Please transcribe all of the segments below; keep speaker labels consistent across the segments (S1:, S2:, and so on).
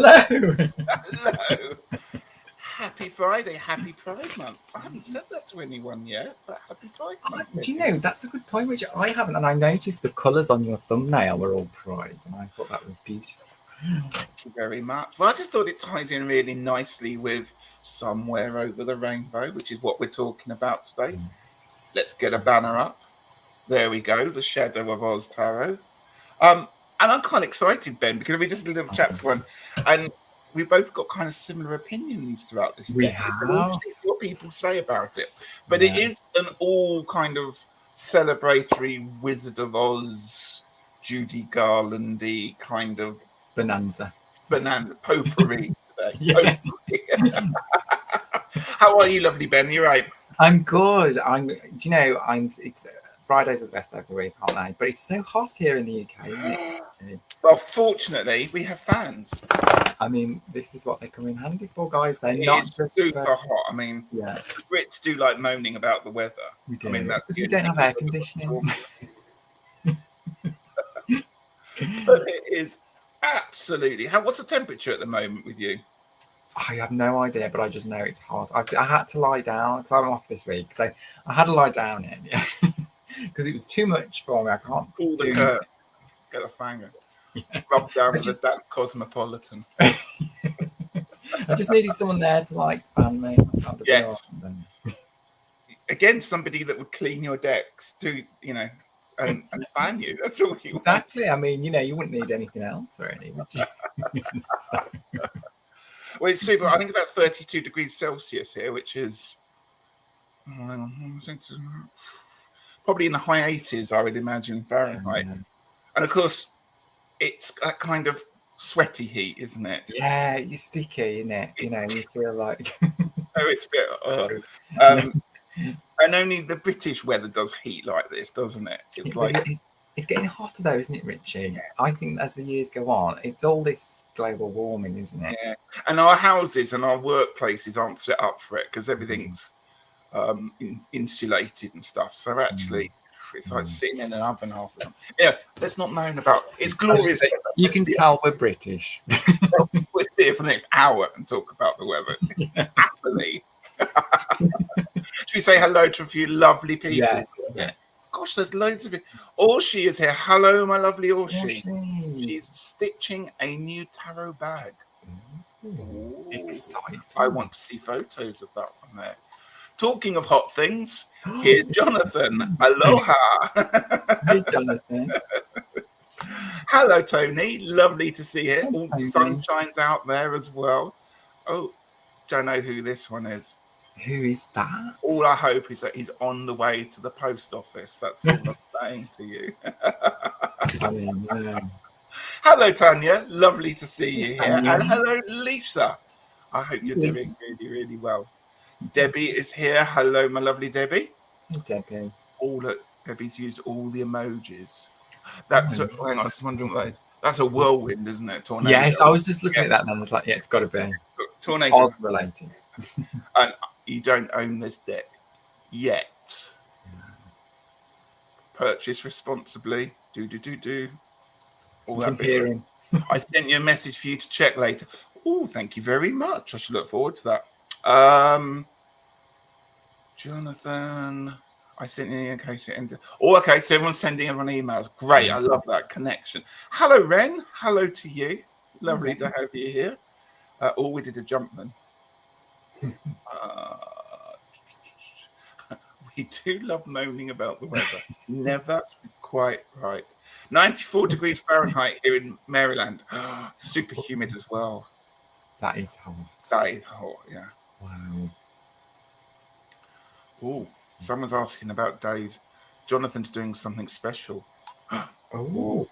S1: Hello.
S2: Hello. Happy Friday, happy Pride Month. I haven't said that to anyone yet, but happy Pride Month.
S1: Do you know, that's a good point, which I haven't, and I noticed the colours on your thumbnail were all pride, and I thought that was beautiful.
S2: Thank you very much. Well, I just thought it ties in really nicely with Somewhere Over the Rainbow, which is what we're talking about today. Let's get a banner up. There we go, the Shadow of Oz Tarot. And I'm quite excited, Ben, because we just did a little chat for one, and we both got kind of similar opinions throughout this
S1: We
S2: deck.
S1: have.
S2: What people say about it, but it is an all kind of celebratory Wizard of Oz, Judy Garlandy kind of
S1: Bonanza.
S2: banana potpourri today.
S1: Yeah.
S2: Potpourri. How are you, lovely Ben? You're right.
S1: I'm good. It's Fridays are the best day of the week, aren't they? But it's so hot here in the UK, isn't it? Actually?
S2: Well, fortunately, we have fans.
S1: I mean, this is what they come in handy for, guys. They're
S2: It
S1: not
S2: is
S1: just
S2: super hot. I mean,
S1: yeah.
S2: the Brits do like moaning about the weather.
S1: We do.
S2: I mean, that's
S1: because we don't have air conditioning.
S2: But it is absolutely. What's the temperature at the moment with you?
S1: I have no idea, but I just know it's hot. I had to lie down because I'm off this week, so I had to lie down in because it was too much for me. I can't
S2: Pull the curtain, get a fanger, rub down with a damp Cosmopolitan.
S1: I just needed someone there to like fan me.
S2: Yes. Again, somebody that would clean your decks, and fan you. That's all you
S1: exactly.
S2: want.
S1: I mean, you wouldn't need anything else, really, would you?
S2: Well, it's super. I think about 32 degrees Celsius here, which is probably in the high 80s, I would imagine, Fahrenheit. And of course, it's that kind of sweaty heat, isn't it?
S1: Yeah, you're sticky, isn't it? You feel like.
S2: So it's a bit. And only the British weather does heat like this, doesn't it?
S1: It's getting hotter though, isn't it, Richie? Yeah. I think as the years go on, it's all this global warming, isn't it?
S2: Yeah. And our houses and our workplaces aren't set up for it because everything's insulated and stuff. So actually, it's like sitting in an oven half the time. Yeah, let's not moan about it's glorious.
S1: You can tell we're British.
S2: We'll sit here for the next hour and talk about the weather. Happily. Should we say hello to a few lovely people?
S1: Yes.
S2: Gosh, there's loads of it. Orshi is here. Hello, my lovely Orshi. She's stitching a new tarot bag.
S1: Ooh, exciting.
S2: I want to see photos of that one there. Talking of hot things, here's Jonathan. Aloha.
S1: Hey, Jonathan.
S2: Hello, Tony. Lovely to see you. All the sunshine's out there as well. Oh, don't know who this one is.
S1: Who is that?
S2: All I hope is that he's on the way to the post office. That's all I'm saying to you.
S1: I mean,
S2: hello, Tanya. Lovely to see you here. And hello, Lisa. I hope you're doing really, really well. Debbie is here. Hello, my lovely Debbie.
S1: Hey, Debbie.
S2: Oh, look. Debbie's used all the emojis. That's hang on, I was wondering what that is. That's a whirlwind, isn't it? Tornado.
S1: Yes, I was just looking at that and I was like, yeah, it's got to be.
S2: Tornado.
S1: Oz related.
S2: And you don't own this deck yet. Purchase responsibly. Do. All that bit. I sent you a message for you to check later. Oh, thank you very much. I should look forward to that. Jonathan, I sent you in case it ended. Oh, okay. So everyone's sending everyone emails. Great. I love that connection. Hello, Ren. Hello to you. Lovely to have you here. We did a jump then. We do love moaning about the weather. Never quite right. 94 degrees Fahrenheit here in Maryland. Super humid as well.
S1: That is hot.
S2: That is hot, yeah.
S1: Wow.
S2: Oh, someone's asking about days. Jonathan's doing something special.
S1: Oh.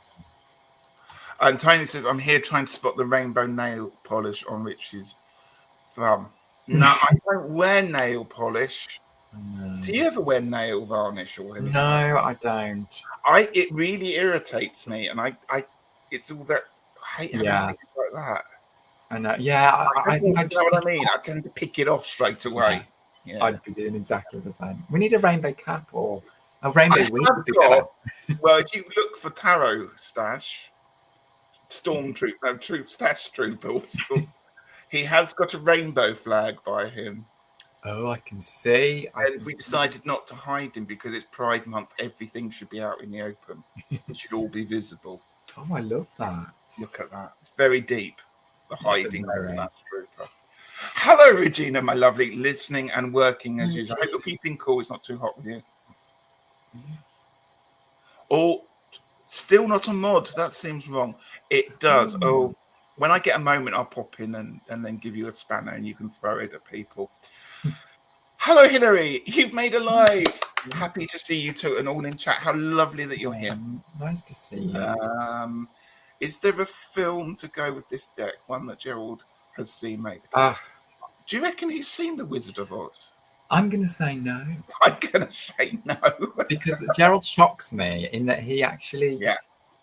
S2: And Tony says, I'm here trying to spot the rainbow nail polish on Rich's thumb. No, I don't wear nail polish. Do you ever wear nail varnish or anything?
S1: No, I don't.
S2: It really irritates me, and I it's all that I hate having things like that.
S1: I know. Yeah, I think I just
S2: know what I mean. I tend to pick it off straight away. Yeah.
S1: I'd be doing exactly the same. We need a rainbow cap or a rainbow wig would be better.
S2: Well, if you look for Tarot Stash, stormtrooper, no, stash trooper. He has got a rainbow flag by him.
S1: Oh, I can see.
S2: And we decided not to hide him because it's Pride Month. Everything should be out in the open. It should all be visible.
S1: Oh, I love that.
S2: Look at that. It's very deep, the hiding of
S1: very.
S2: that trooper. Hello, Regina, my lovely, listening and working as usual. I hope you're keeping cool. It's not too hot with you. Oh, still not a mod. That seems wrong. It does. Oh, when I get a moment, I'll pop in and then give you a spanner and you can throw it at people. Hello, Hillary. You've made a live. Happy to see you two and all in chat. How lovely that you're here.
S1: Nice to see you.
S2: Is there a film to go with this deck? One that Gerald has seen, maybe? Do you reckon he's seen The Wizard of Oz?
S1: I'm going to say no.
S2: I'm going to say no.
S1: Because Gerald shocks me in that he actually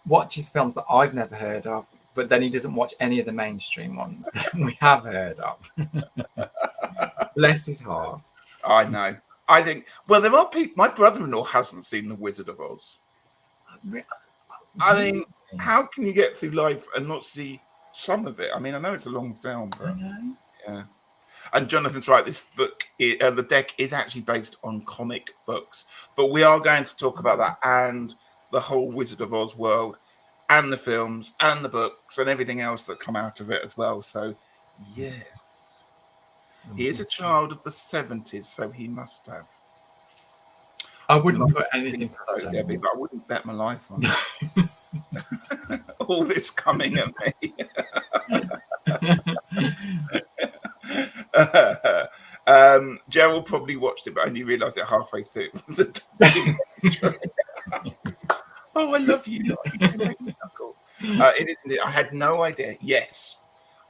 S1: watches films that I've never heard of, but then he doesn't watch any of the mainstream ones that we have heard of. Bless his heart.
S2: I know. I think, well, there are people. My brother-in-law hasn't seen The Wizard of Oz. I mean, how can you get through life and not see some of it? I mean, I know it's a long film, but yeah. And Jonathan's right. This book, the deck, is actually based on comic books, but we are going to talk about that and the whole Wizard of Oz world, and the films, and the books, and everything else that come out of it as well. So, yes, he is a child of the 70s, so he must have.
S1: I wouldn't put anything past him.
S2: Debbie, but I wouldn't bet my life on it. All this coming at me. Gerald probably watched it, but only realised it halfway through. Oh, I love you. It is. I had no idea. Yes.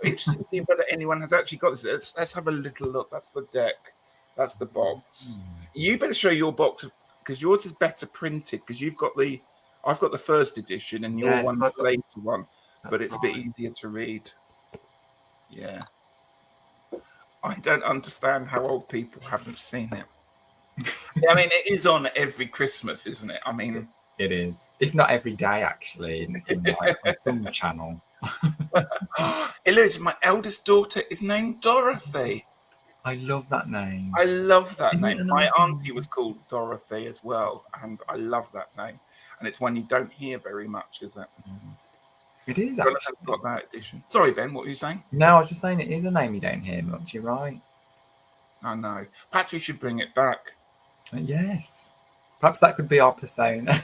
S2: Interesting to see whether anyone has actually got this. Let's have a little look. That's the deck. That's the box. You better show your box because yours is better printed because I've got the first edition and your one's the later one, but it's a bit easier to read. Yeah. I don't understand how old people haven't seen it. I mean, it is on every Christmas, isn't it? I mean,
S1: it is. If not every day, actually, in like, on some channel.
S2: Elise, my eldest daughter is named Dorothy.
S1: I love that name.
S2: I love that
S1: Isn't
S2: name. My auntie was called Dorothy as well, and I love that name. And it's one you don't hear very much, is it?
S1: It is,
S2: Jonathan's
S1: actually.
S2: got that edition. Sorry, Ben, what were you saying?
S1: No, I was just saying it is a name you don't hear much. You're right.
S2: I know. Perhaps we should bring it back.
S1: Yes. Perhaps that could be our persona.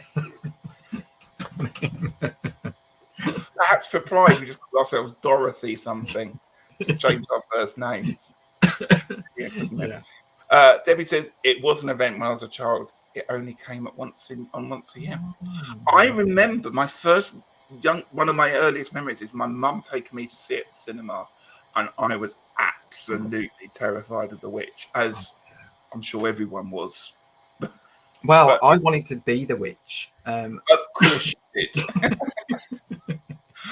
S2: Perhaps for Pride, we just call ourselves Dorothy something to change our first names. Debbie says, it was an event when I was a child. It only came at once a year. I remember my first one of my earliest memories is my mum taking me to see it at the cinema, and I was absolutely terrified of the witch, as I'm sure everyone was.
S1: Well, but I wanted to be the witch.
S2: Of course you did.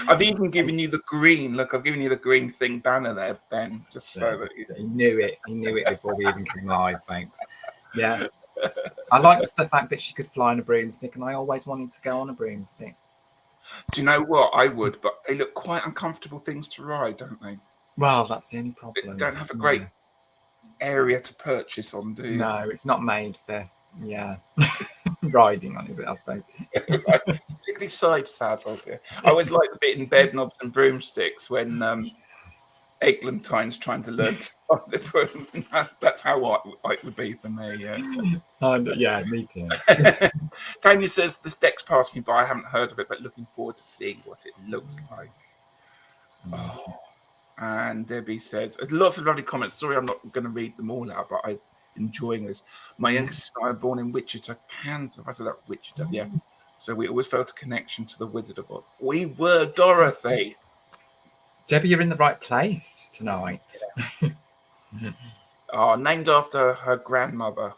S2: I've even given you the green. Look, I've given you the green thing banner there, Ben, just so that you...
S1: He knew it. He knew it before we even came live, thanks. Yeah. I liked the fact that she could fly on a broomstick, and I always wanted to go on a broomstick.
S2: Do you know what? I would, but they look quite uncomfortable things to ride, don't they?
S1: Well, that's the only problem.
S2: They don't have a great area to purchase on, do you?
S1: No, it's not made for, riding on, is it, I suppose?
S2: Particularly side saddle. Yeah. I always like the bit in Bed Knobs and Broomsticks when Eglantine's trying to learn to ride the broom. That's how it would be for me,
S1: yeah, me too.
S2: Tanya says, this deck's passed me by. I haven't heard of it, but looking forward to seeing what it looks like. Oh. And Debbie says, there's lots of lovely comments. Sorry, I'm not going to read them all out, but I'm enjoying this. My youngest sister and I were born in Wichita, Kansas. I said that, Wichita, yeah. So we always felt a connection to the Wizard of Oz. We were Dorothy.
S1: Debbie, you're in the right place tonight.
S2: Named after her grandmother.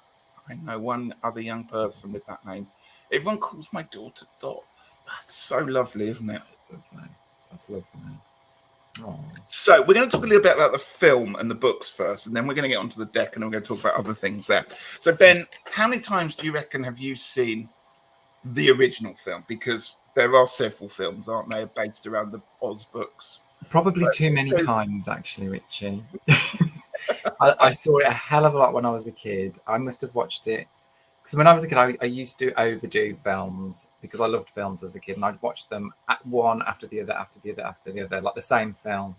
S2: I know one other young person with that name. Everyone calls my daughter Dot. That's so lovely, isn't it?
S1: That's lovely. Oh.
S2: So we're going to talk a little bit about the film and the books first, and then we're going to get onto the deck, and then we're going to talk about other things there. So Ben, how many times do you reckon have you seen the original film? Because there are several films, aren't they, based around the Oz books?
S1: Probably too many times, actually, Richie. I saw it a hell of a lot when I was a kid. I must have watched it because when I was a kid, I used to overdo films because I loved films as a kid, and I'd watch them at one after the other, after the other, after the other, like the same film.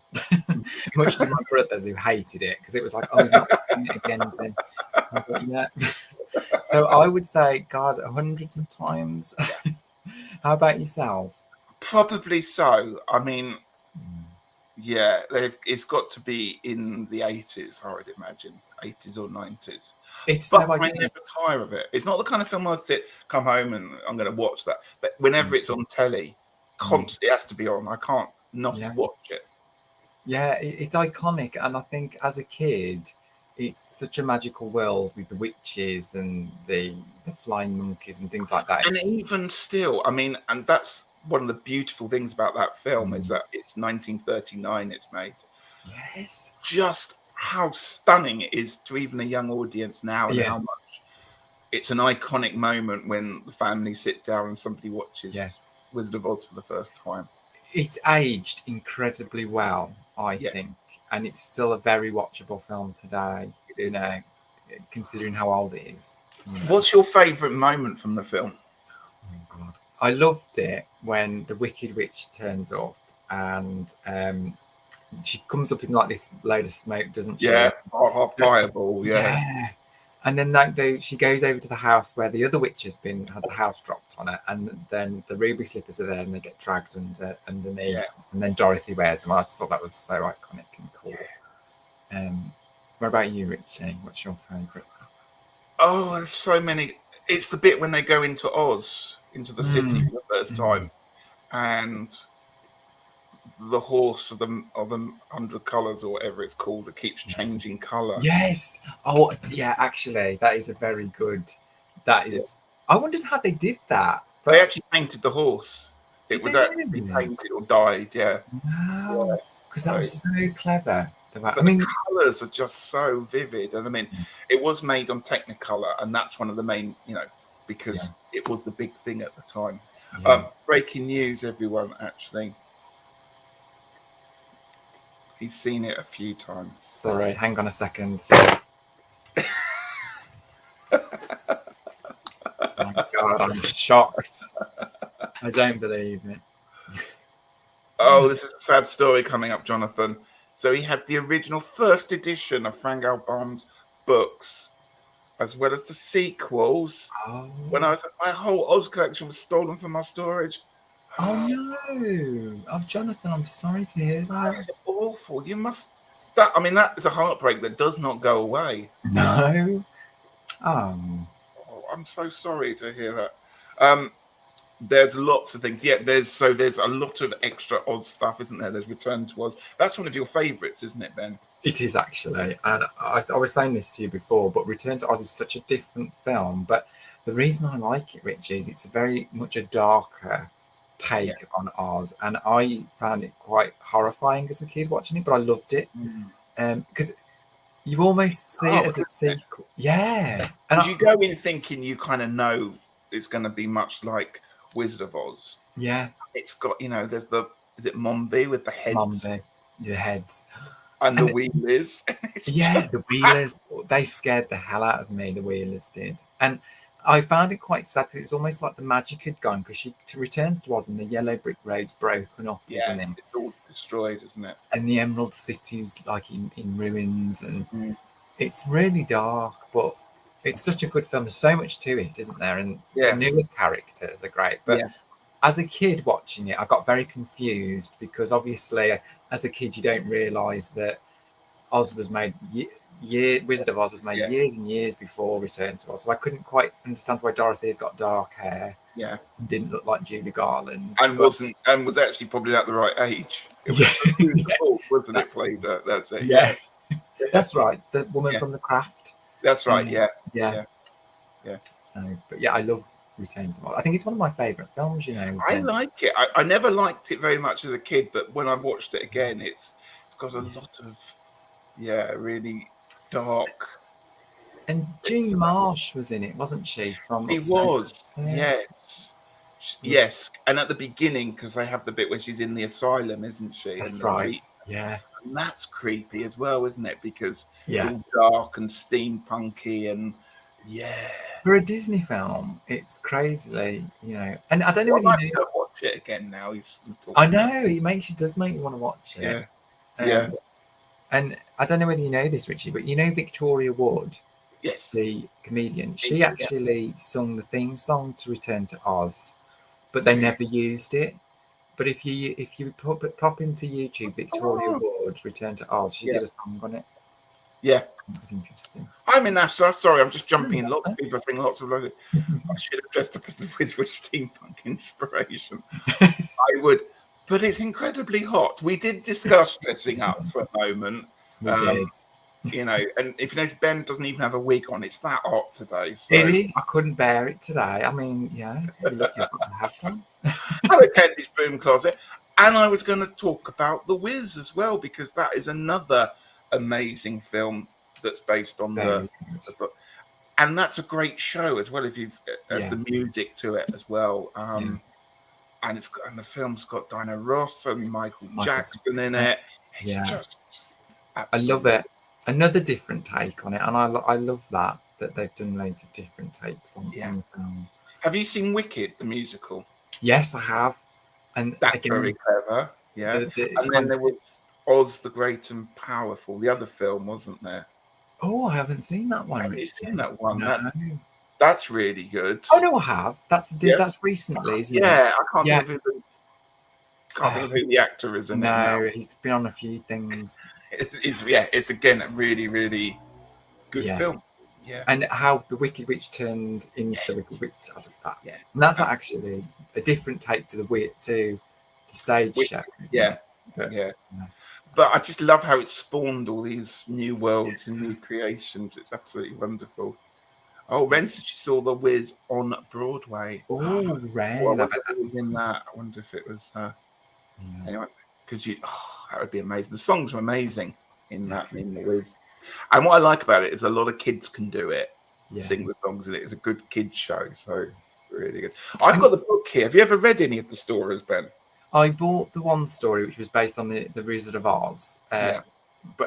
S1: Much to my brothers who hated it because it was like, oh, he's not watching it again. Is he? I was like, yeah. So I would say, God, hundreds of times. How about yourself?
S2: Probably so. I mean, yeah, it's got to be in the 80s, I would imagine, 80s or 90s.
S1: It's
S2: but
S1: so
S2: I never tire of it. It's not the kind of film I'd come home and I'm going to watch that. But whenever it's on telly, constantly it has to be on. I can't not watch it.
S1: Yeah, it's iconic, and I think as a kid, it's such a magical world with the witches and the flying monkeys and things like that.
S2: And even still, I mean, and that's one of the beautiful things about that film is that it's 1939 it's made.
S1: Yes.
S2: Just how stunning it is to even a young audience now, and how much it's an iconic moment when the family sit down and somebody watches Wizard of Oz for the first time.
S1: It's aged incredibly well, I think, and it's still a very watchable film today. You know, considering how old it is.
S2: You know. What's your favourite moment from the film?
S1: Oh God, I loved it when the Wicked Witch turns up and she comes up in like this load of smoke, doesn't she?
S2: Yeah, fireball. Yeah.
S1: And then she goes over to the house where the other witch had the house dropped on her, and then the ruby slippers are there, and they get dragged underneath, and then Dorothy wears them. I just thought that was so iconic and cool. What about you, Richie? What's your favourite?
S2: Oh, there's so many. It's the bit when they go into Oz, into the city for the first time, and the horse of the 100 colors or whatever it's called, it keeps changing color.
S1: Yes. Oh yeah, actually that is a very good, I wondered how they did that.
S2: But they actually painted the horse. It was actually painted or dyed.
S1: Wow. Because that was so clever.
S2: But the colors are just so vivid, and I mean it was made on Technicolor, and that's one of the main, because it was the big thing at the time. Breaking news, everyone, actually. He's seen it a few times.
S1: Sorry, hang on a second. Oh my God, I'm shocked. I don't believe it.
S2: Oh, this is a sad story coming up, Jonathan. So he had the original first edition of Frank L. Baum's books, as well as the sequels.
S1: Oh.
S2: When I was my whole Oz collection was stolen from my storage.
S1: Oh no! Oh, Jonathan, I'm sorry to hear that.
S2: That's awful. You must. That is a heartbreak that does not go away.
S1: No.
S2: Oh, I'm so sorry to hear that. There's lots of things. Yeah, there's a lot of extra Oz stuff, isn't there? There's Return to Oz. That's one of your favourites, isn't it, Ben?
S1: It is actually, and I was saying this to you before, but Return to Oz is such a different film. But the reason I like it, Rich, is it's very much a darker take on Oz, and I found it quite horrifying as a kid watching it, but I loved it because you almost see it as a sequel. Yeah,
S2: and you go in thinking you kind of know it's going to be much like Wizard of Oz.
S1: Yeah,
S2: it's got there's is it Mombi with the heads?
S1: Mombi, the heads,
S2: and the Wheelers.
S1: The Wheelers. They scared the hell out of me. The Wheelers did, and I found it quite sad because it's almost like the magic had gone because she returns to Oz and the yellow brick road's broken up, isn't it?
S2: It's all destroyed, isn't it?
S1: And the Emerald City's like in ruins, and it's really dark, but it's such a good film. There's so much to it, isn't there? And the newer characters are great. But as a kid watching it, I got very confused because obviously as a kid you don't realise that Oz was made Wizard of Oz was made years and years before Return to Oz, so I couldn't quite understand why Dorothy had got dark hair.
S2: Yeah,
S1: and didn't look like Julie Garland,
S2: and was actually probably at the right age. It was wasn't it? Played that's it.
S1: Yeah, that's right. The woman from The Craft.
S2: That's right.
S1: Yeah. So, but I love Return to Oz. I think it's one of my favourite films.
S2: I like it. I never liked it very much as a kid, but when I watched it again, it's got a lot of really dark.
S1: And Jean Marsh was in it, wasn't she?
S2: He was, yes. Yes, and at the beginning, because they have the bit where she's in the asylum, isn't she?
S1: That's
S2: and
S1: right. Yeah.
S2: And that's creepy as well, isn't it? Because it's
S1: Yeah.
S2: all dark and steampunky, and yeah.
S1: For a Disney film, it's crazily, and I don't know
S2: Well,
S1: whether
S2: I might go watch it again now.
S1: I know it does make you want to watch it.
S2: Yeah.
S1: And I don't know whether you know this, Richie, but Victoria Wood,
S2: Yes.
S1: the comedian, she actually sung the theme song to Return to Oz, but they never used it. But if you pop into YouTube, Victoria Wood, Return to Oz, she did a song on it.
S2: Yeah.
S1: That's interesting.
S2: I'm in that. Sorry, I'm just jumping in. Lots of people are saying lots of. I should have dressed up as the Wiz with steampunk inspiration. I would, but it's incredibly hot. We did discuss dressing up for a moment.
S1: We did.
S2: And if you notice, Ben doesn't even have a wig on. It's that hot today. So.
S1: It is. I couldn't bear it today. I mean, look, I've got to have time.
S2: Hello, Candy's Broom Closet. And I was going to talk about The Wiz as well, because that is another amazing film that's based on the book. And that's a great show as well, if you've the music to it as well. And the film's got Diana Ross and Michael Jackson in it. It's just absolutely.
S1: I love it. Another different take on it, and I love that they've done loads of different takes on the film.
S2: Have you seen Wicked, the musical?
S1: Yes, I have. And
S2: that's very clever. Yeah. And then there was Oz the Great and Powerful, the other film, wasn't there?
S1: Oh, I haven't seen that one.
S2: Have you seen that one?
S1: No.
S2: That's really good.
S1: Oh no, I have. That's recently, isn't it?
S2: Yeah, I can't think of who the actor is in it now.
S1: He's been on a few things.
S2: It's again a really, really good film. Yeah.
S1: And how the Wicked Witch turned into the Wicked Witch, I love that.
S2: Yeah.
S1: And that's actually a different take to the stage show.
S2: But I just love how it spawned all these new worlds and new creations. It's absolutely wonderful. Oh, Ren said she saw The Wiz on Broadway.
S1: Oh, Ren.
S2: Well, I wonder if it was in that. I wonder if it was anyway, because that would be amazing. The songs are amazing in that, in The Wiz. And what I like about it is a lot of kids can do it, sing the songs in it. It's a good kids show, so really good. I've got the book here. Have you ever read any of the stories, Ben?
S1: I bought the one story which was based on the Wizard of Oz, and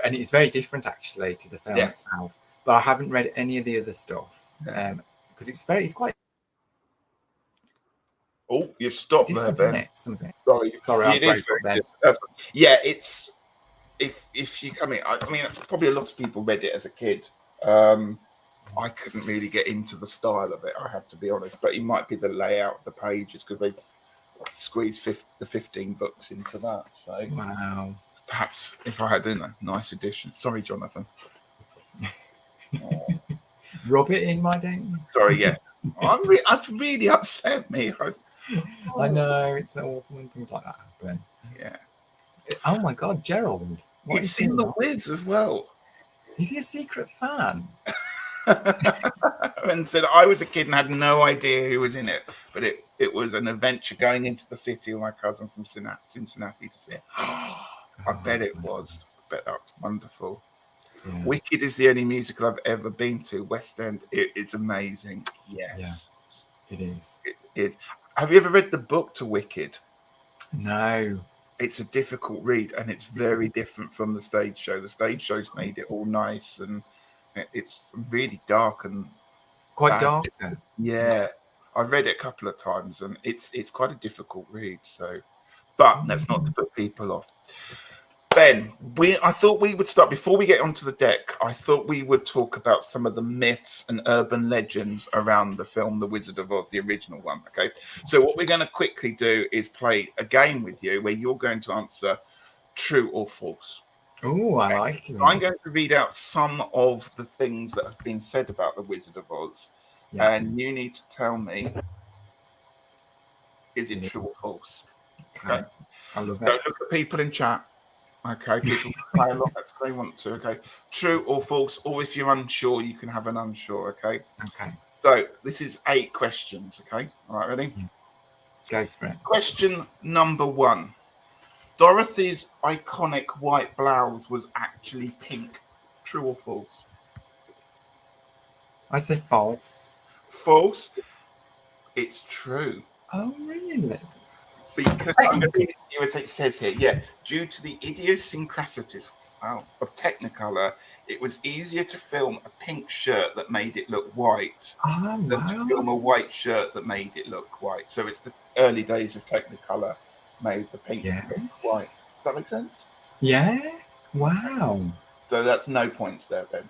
S1: it's very different actually to the film itself. But I haven't read any of the other stuff because it's quite.
S2: Oh, you've stopped there, Ben.
S1: Isn't it? Something.
S2: Sorry,
S1: I'll break up then.
S2: It's if you come in. I mean, probably a lot of people read it as a kid. I couldn't really get into the style of it, I have to be honest. But it might be the layout of the pages because they've squeezed the 15 books into that. So
S1: wow.
S2: Perhaps if I had a nice edition. Sorry, Jonathan.
S1: Rub it in, my don't you?
S2: Sorry, yes. That's really upset me.
S1: I know, it's awful when things like that happen.
S2: Yeah.
S1: Oh my God, Gerald!
S2: It's in The Wiz as well.
S1: Is he a secret fan?
S2: And said I was a kid and had no idea who was in it, but it was an adventure going into the city with my cousin from Cincinnati to see it. I bet it was. I bet that was wonderful. Yeah. Wicked is the only musical I've ever been to. West End. It's amazing. Yes,
S1: it is.
S2: It is. Have you ever read the book to Wicked?
S1: No.
S2: It's a difficult read, and it's very different from the stage show. The stage show's made it all nice, and it's really dark and
S1: quite dark.
S2: Yeah, I've read it a couple of times, and it's quite a difficult read. So, but that's not to put people off. Ben, I thought we would start before we get onto the deck. I thought we would talk about some of the myths and urban legends around the film The Wizard of Oz, the original one. Okay, so what we're going to quickly do is play a game with you where you're going to answer true or false.
S1: Oh, I like it.
S2: I'm going to read out some of the things that have been said about The Wizard of Oz, and you need to tell me, is it true or false? Okay.
S1: I love it.
S2: Don't look at people in chat. Okay, people can play along if they want to. Okay, true or false, or if you're unsure, you can have an unsure. Okay.
S1: Okay.
S2: So this is 8 questions. Okay. All right, ready?
S1: Go for it.
S2: Question number 1: Dorothy's iconic white blouse was actually pink. True or false?
S1: I say false.
S2: False. It's true.
S1: Oh, really?
S2: Because I'm going to read it to you as it says here. Yeah, due to the idiosyncrasies of Technicolor, it was easier to film a pink shirt that made it look white than to film a white shirt that made it look white. So it's the early days of Technicolor made the pink look white. Does that make sense?
S1: Yeah. Wow.
S2: So that's no points there, Ben.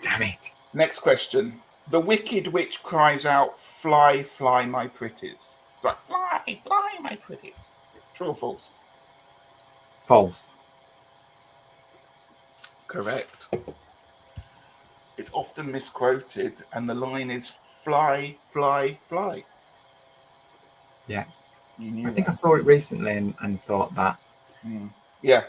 S1: Damn it.
S2: Next question. The Wicked Witch cries out, "Fly, fly, my pretties." It's like, "Fly, fly, my pretties." True or false?
S1: False.
S2: Correct. It's often misquoted, and the line is "Fly, fly, fly."
S1: Yeah.
S2: I
S1: think I saw it recently and thought that.
S2: Yeah.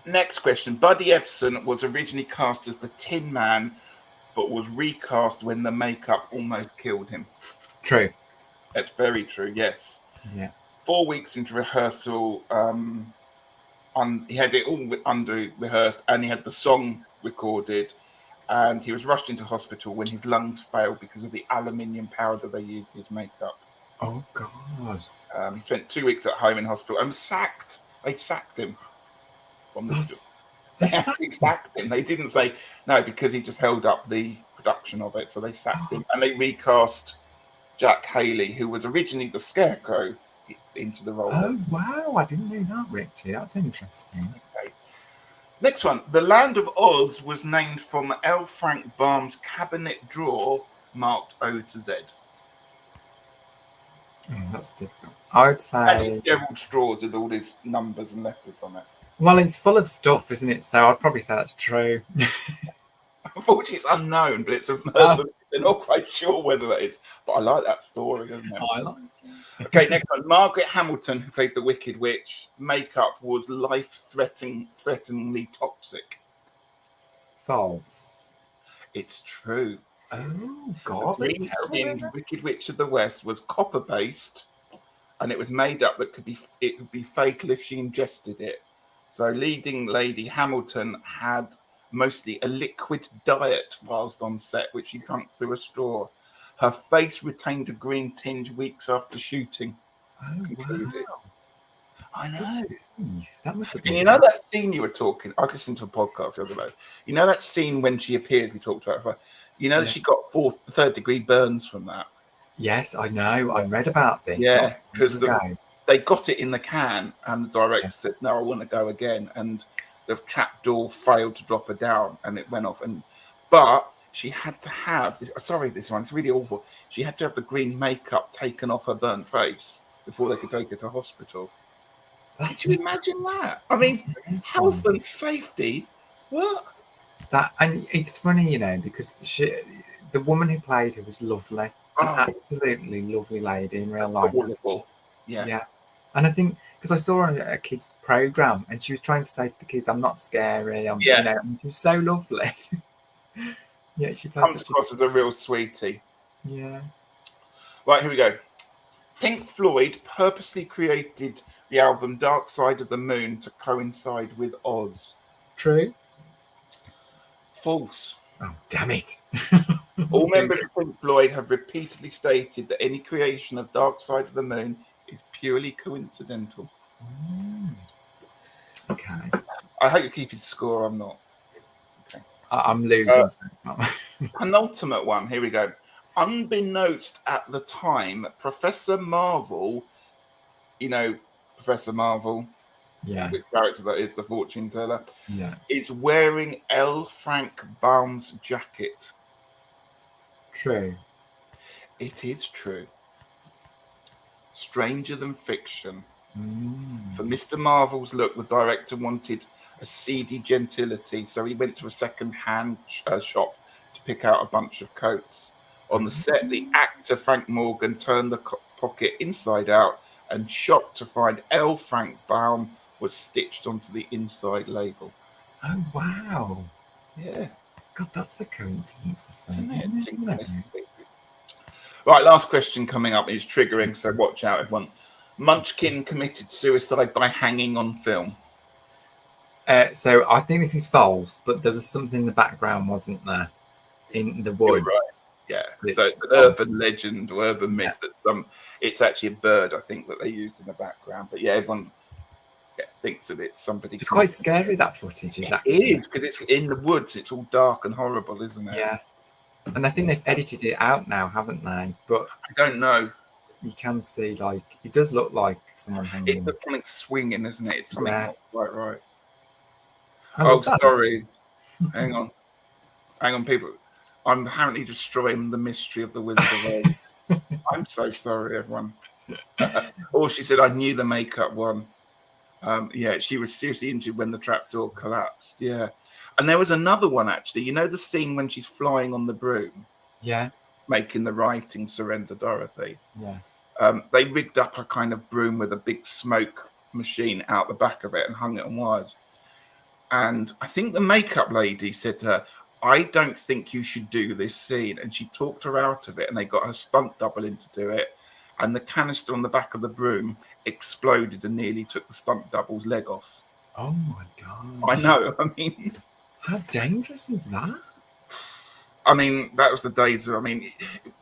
S2: Next question. Buddy Ebsen was originally cast as the Tin Man, but was recast when the makeup almost killed him.
S1: True.
S2: That's very true, yes.
S1: Yeah.
S2: 4 weeks into rehearsal, he had it all under rehearsed, and he had the song recorded, and he was rushed into hospital when his lungs failed because of the aluminium powder they used in his makeup.
S1: Oh, God.
S2: He spent 2 weeks at home in hospital and sacked. They sacked him. They sacked him. They didn't say no because he just held up the production of it, so they sacked him, and they recast Jack Haley, who was originally the Scarecrow, into the role.
S1: Oh, wow. I didn't know that, Richie. That's interesting.
S2: Okay. Next one. The Land of Oz was named from L. Frank Baum's cabinet drawer marked O to Z.
S1: Oh, that's difficult. I would say
S2: Gerald Straws with all these numbers and letters on it.
S1: Well, it's full of stuff, isn't it? So I'd probably say that's true.
S2: Unfortunately, it's unknown, but they're not quite sure whether that is. But I like that story, isn't it?
S1: I like it.
S2: Okay, next one. Margaret Hamilton, who played the Wicked Witch, makeup was life-threateningly toxic.
S1: False.
S2: It's true.
S1: Oh, God.
S2: The green-skinned Wicked Witch of the West was copper-based, and it was made up that it could be fatal if she ingested it. So leading lady Hamilton had mostly a liquid diet whilst on set, which she drank through a straw. Her face retained a green tinge weeks after shooting.
S1: Oh, wow.
S2: I know.
S1: That must have been.
S2: And you know that scene you were talking? I listened to a podcast the other day. You know that scene when she appeared? We talked about her. You know that she got third-degree burns from that.
S1: Yes, I know. I read about this.
S2: Yeah, because they got it in the can, and the director said, "No, I want to go again." And the trapdoor failed to drop her down, and it went off. But she had to have this. Sorry, this one. It's really awful. She had to have the green makeup taken off her burnt face before they could take her to hospital. Can you imagine that? I mean, health and safety. What?
S1: And it's funny, because the woman who played her was lovely, an absolutely lovely lady in real life.
S2: Wonderful. Yeah.
S1: And I think because I saw her on a kids' program, and she was trying to say to the kids, "I'm not scary." And she was so lovely. Yeah, she
S2: comes across as a real sweetie.
S1: Yeah.
S2: Right, here we go. Pink Floyd purposely created the album Dark Side of the Moon to coincide with Oz.
S1: True.
S2: False.
S1: Oh, damn it.
S2: All members of Pink Floyd have repeatedly stated that any creation of Dark Side of the Moon is purely coincidental.
S1: Okay.
S2: I hope you're keeping score. I'm not.
S1: Okay. I'm losing.
S2: Penultimate one. Here we go. Unbeknownst at the time, Professor Marvel, Professor Marvel, which character that is, the fortune teller, is wearing L. Frank Baum's jacket.
S1: True.
S2: It is true. Stranger than fiction. For Mr. Marvel's look, the director wanted a seedy gentility, so he went to a second-hand shop to pick out a bunch of coats. On the set, the actor Frank Morgan turned the pocket inside out and shocked to find L. Frank Baum was stitched onto the inside label.
S1: Oh, wow.
S2: Yeah.
S1: God, that's a coincidence,
S2: isn't it? Right, last question coming up is triggering, so watch out, everyone. Munchkin committed suicide by hanging on film.
S1: So I think this is false, but there was something in the background, wasn't there? In the woods.
S2: Right. Yeah. So it's an urban legend or urban myth that it's actually a bird, I think, that they use in the background. But yeah, everyone thinks that it's somebody.
S1: It's quite scary, that footage is actually.
S2: It is, because it's in the woods. It's all dark and horrible, isn't it?
S1: Yeah. And I think they've edited it out now, haven't they? But
S2: I don't know.
S1: You can see, like, it does look like someone hanging.
S2: It's something swinging, isn't it? It's something not quite right. Sorry. Hang on, people. I'm apparently destroying the mystery of the Wizard of Oz. I'm so sorry, everyone. She said, I knew the makeup one. Yeah, she was seriously injured when the trapdoor collapsed. Yeah. And there was another one, actually. You know the scene when she's flying on the broom?
S1: Yeah.
S2: Making the writing Surrender Dorothy?
S1: Yeah.
S2: They rigged up a kind of broom with a big smoke machine out the back of it and hung it on wires. And I think the makeup lady said to her, I don't think you should do this scene. And she talked her out of it, and they got her stunt double in to do it. And the canister on the back of the broom exploded and nearly took the stunt double's leg off.
S1: Oh my God.
S2: I know. I mean,
S1: how dangerous is that?
S2: I mean, that was the days of, I mean,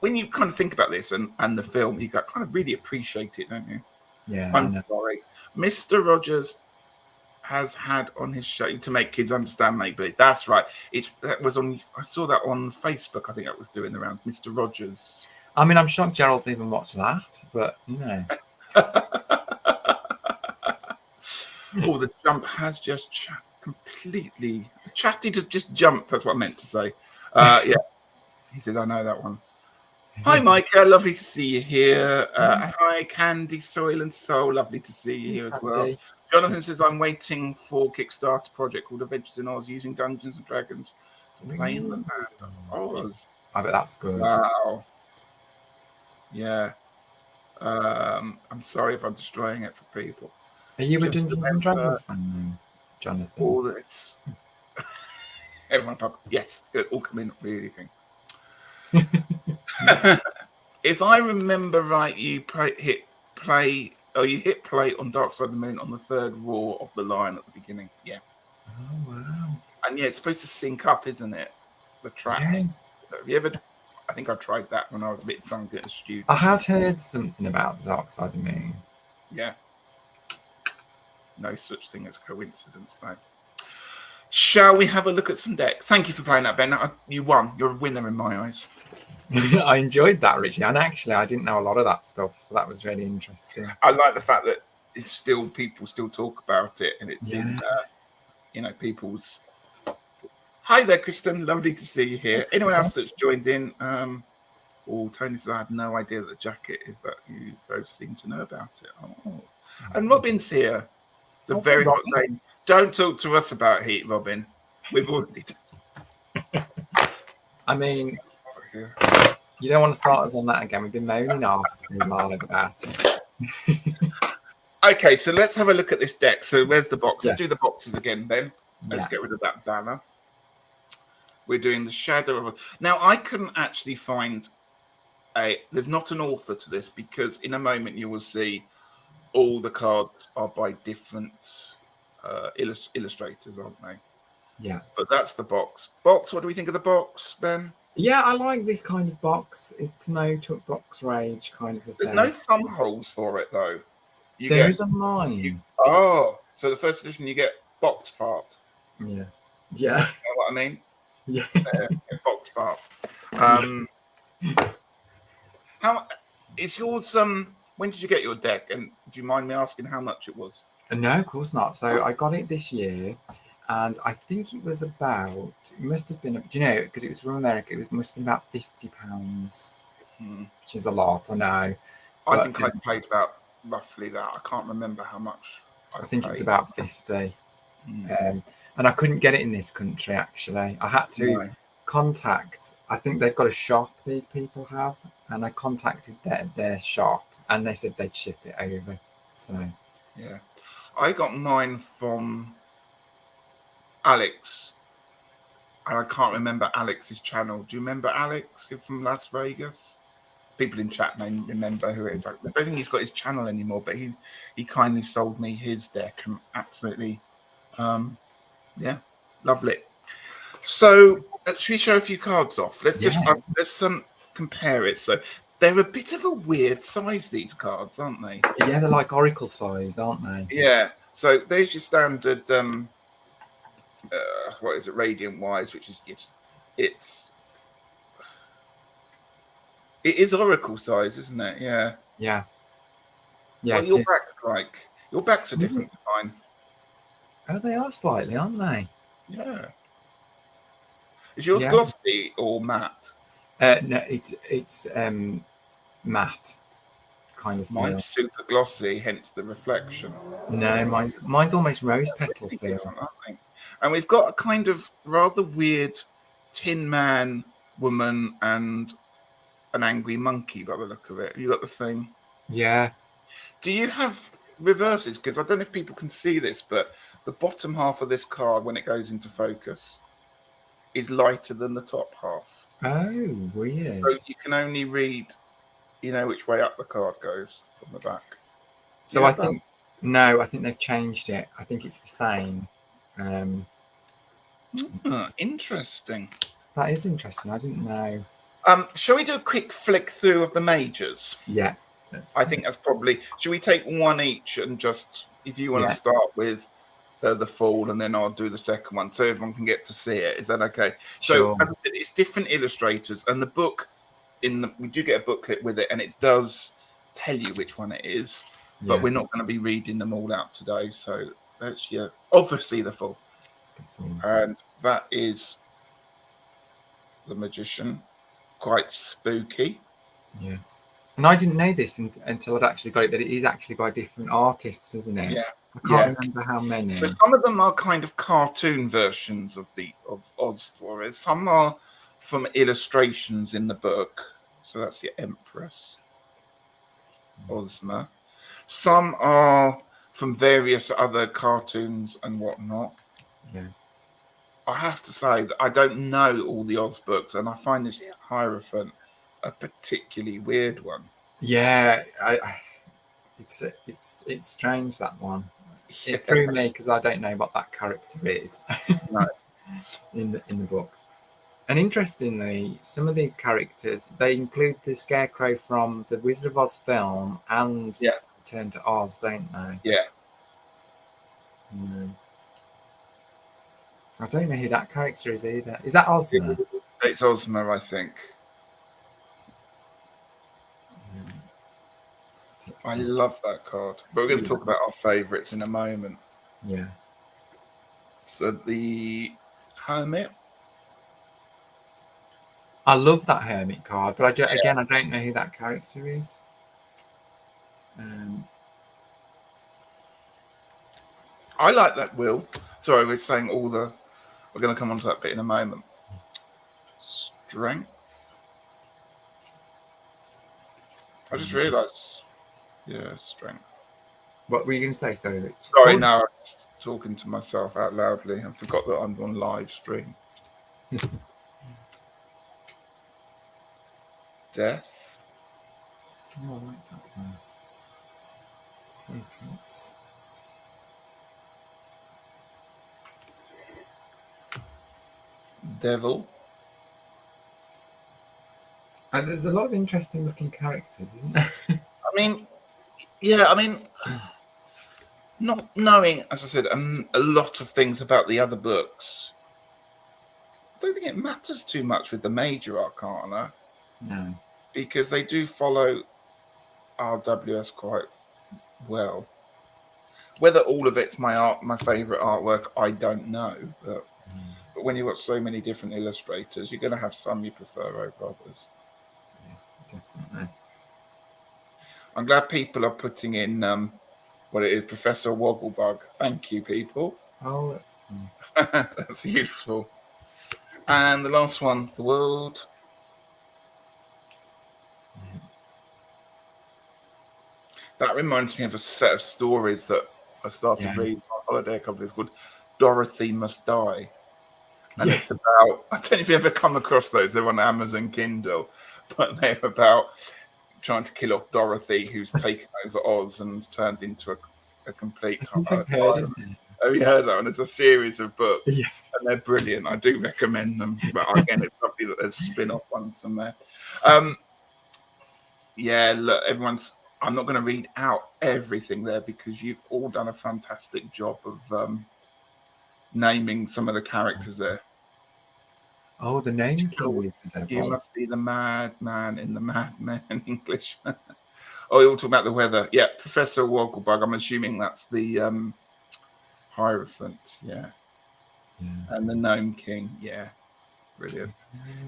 S2: when you kind of think about this and the film, you kind of really appreciate it, don't you?
S1: Yeah.
S2: I'm sorry. Mr. Rogers has had on his show to make kids understand, maybe. That's right. I saw that on Facebook. I think that was doing the rounds. Mr. Rogers.
S1: I mean, I'm shocked Gerald even watched that, but you know.
S2: The jump has just completely. Chatty just jumped. That's what I meant to say. Yeah. He said, I know that one. Hi, Micah. Lovely to see you here. Hi, Candy, Soil and Soul. Lovely to see you here as well. Jonathan says, I'm waiting for Kickstarter project called Adventures in Oz using Dungeons and Dragons to play in the land of Oz.
S1: I bet that's good.
S2: Wow. Yeah. I'm sorry if I'm destroying it for people.
S1: Are you a Dungeons and Dragons fan, Jonathan?
S2: All this. Everyone, yes, it all come in, really. If I remember right, you hit play on Dark Side of the Moon on the third roar of the line at the beginning. Yeah.
S1: Oh wow.
S2: And yeah, it's supposed to sync up, isn't it? The tracks. Yes. Have you ever? I think I tried that when I was a bit drunk at a studio.
S1: I had heard something about the Dark Side of the Moon.
S2: Yeah. No such thing as coincidence, though. Shall we have a look at some decks? Thank you for playing that, Ben. You won. You're a winner in my eyes.
S1: I enjoyed that, Richie. And actually, I didn't know a lot of that stuff, so that was really interesting.
S2: I like the fact that it's still people still talk about it, and it's in people's. Hi there, Kristen. Lovely to see you here. Anyone else that's joined in? Tony says I had no idea that the jacket is that you both seem to know about it. Oh. And Robin's here. It's a very hot day. Don't talk to us about heat, Robin. We've already done.
S1: I mean, you don't want to start us on that again. We've been moaning off live about it.
S2: Okay, so let's have a look at this deck. So where's the box? Let's do the boxes again, Ben. Let's get rid of that banner. We're doing the Shadow of... Now, I couldn't actually find there's not an author to this, because in a moment you will see all the cards are by different illustrators, aren't they?
S1: Yeah.
S2: But that's the box. What do we think of the box, Ben?
S1: Yeah, I like this kind of box. It's no Tuck Box Rage kind of a thing.
S2: There's no thumb holes for it, though.
S1: There is a line.
S2: So the first edition you get box fart.
S1: Yeah.
S2: You know what I mean?
S1: Yeah.
S2: Box fart. How is yours? When did you get your deck? And do you mind me asking how much it was?
S1: No, of course not. So I got it this year, and I think it was about. It must have been. Do you know? Because it was from America. It must have been about £50, which is a lot. I know.
S2: I think I paid about roughly that. I can't remember how much.
S1: I think it was about 50. And I couldn't get it in this country. Actually, I had to contact. I think they've got a shop. These people have, and I contacted their shop, and they said they'd ship it over. So
S2: yeah. I got mine from Alex, and I can't remember Alex's channel. Do you remember Alex from Las Vegas? People in chat may remember who it is. I don't think he's got his channel anymore, but he kindly sold me his deck, and absolutely, lovely. So should we show a few cards off? Let's just compare it. So they're a bit of a weird size, these cards, aren't they?
S1: Yeah, they're like Oracle size, aren't they?
S2: Yeah. So there's your standard, what is it, Radiant Wise, which is it is Oracle size, isn't it? Yeah.
S1: Yeah. Yeah.
S2: What your back's like? Your backs are different to mine.
S1: Oh, they are slightly, aren't they?
S2: Yeah. Is yours glossy or matte?
S1: No, it's matte kind of.
S2: Mine's super glossy, hence the reflection.
S1: No, mine's almost rose petal feel.
S2: And we've got a kind of rather weird Tin Man, woman, and an angry monkey by the look of it. You got the same?
S1: Yeah.
S2: Do you have reverses? Because I don't know if people can see this, but the bottom half of this card, when it goes into focus, is lighter than the top half.
S1: Oh, weird.
S2: So you can only read, which way up the card goes from the back.
S1: So I think they've changed it. I think it's the same.
S2: Interesting.
S1: That is interesting. I didn't know.
S2: Shall we do a quick flick through of the majors?
S1: Yeah.
S2: I think that's probably. Should we take one each and just, if you want to start with the Fall, and then I'll do the second one so everyone can get to see it. Is that okay?
S1: Sure.
S2: So as I said, it's different illustrators, and the book we do get a booklet with it, and it does tell you which one it is, but we're not going to be reading them all out today. So that's obviously the Fall, and that is the Magician, quite spooky.
S1: Yeah. And I didn't know this until I'd actually got it, that it is actually by different artists, isn't it?
S2: Yeah.
S1: I can't remember how many.
S2: So some of them are kind of cartoon versions of Oz stories. Some are from illustrations in the book. So that's the Empress, Ozma. Some are from various other cartoons and whatnot.
S1: Yeah.
S2: I have to say that I don't know all the Oz books, and I find this Hierophant a particularly weird one.
S1: Yeah, it's strange, that one. It threw me because I don't know what that character is.
S2: No.
S1: in the books. And interestingly, some of these characters, they include the Scarecrow from the Wizard of Oz film and Return to Oz, don't they?
S2: Yeah.
S1: I don't know who that character is either. Is that Ozma?
S2: It's Ozma, I think. I love that card. But we're going to talk about our favourites in a moment.
S1: Yeah.
S2: So the Hermit.
S1: I love that Hermit card, but again, I don't know who that character is.
S2: I like that, Will. Sorry, we're saying we're going to come on to that bit in a moment. Strength. I just realised. Yeah, strength.
S1: What were you going to say? Sorry,
S2: no, I was talking to myself out loudly and forgot that I'm on live stream. Death.
S1: Oh, I like that one. Temperance.
S2: Devil.
S1: And there's a lot of interesting looking characters, isn't there?
S2: I mean, not knowing, as I said, a lot of things about the other books, I don't think it matters too much with the major arcana.
S1: No.
S2: Because they do follow RWS quite well. Whether all of it's my favourite artwork, I don't know. But when you've got so many different illustrators, you're going to have some you prefer over others.
S1: Yeah, definitely.
S2: I'm glad people are putting in what it is, Professor Wogglebug. Thank you, people.
S1: Oh, that's fun.
S2: That's useful. And the last one, the World. That reminds me of a set of stories that I started reading on holiday a couple of years called Dorothy Must Die. And it's about, I don't know if you ever come across those, they're on Amazon Kindle, but they're about trying to kill off Dorothy, who's taken over Oz and turned into a complete Have you heard that one? It's a series of books,
S1: Yeah.
S2: and they're brilliant. I do recommend them. But again, it's lovely that there's spin-off ones from there. Yeah, look, everyone's. I'm not going to read out everything there because you've all done a fantastic job of naming some of the characters there.
S1: Oh, the name king is the devil.
S2: You must be the madman in the Madman English. Oh, you're talking about the weather. Yeah, Professor Wogglebug. I'm assuming that's the Hierophant. Yeah. And the Gnome King. Yeah. Brilliant.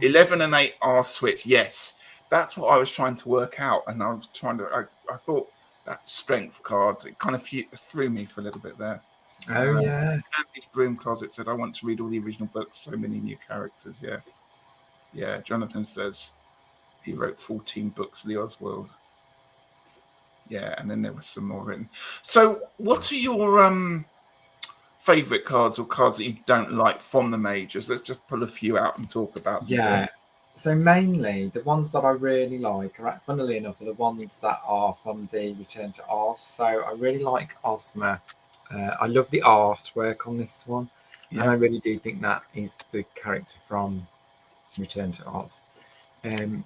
S2: 11 and 8 are switch. Yes. That's what I was trying to work out. And I was trying to, I thought that strength card, it kind of threw me for a little bit there.
S1: Oh, yeah.
S2: Andy's Broom Closet said, I want to read all the original books. So many new characters. Yeah. Yeah. Jonathan says he wrote 14 books of the Oswald. Yeah. And then there was some more written. So what are your favorite cards or cards that you don't like from the majors? Let's just pull a few out and talk about them.
S1: Yeah. So mainly the ones that I really like are, funnily enough, are the ones that are from the Return to Oz. So I really like Ozma. I love the artwork on this one. Yeah. And I really do think that is the character from Return to Oz. And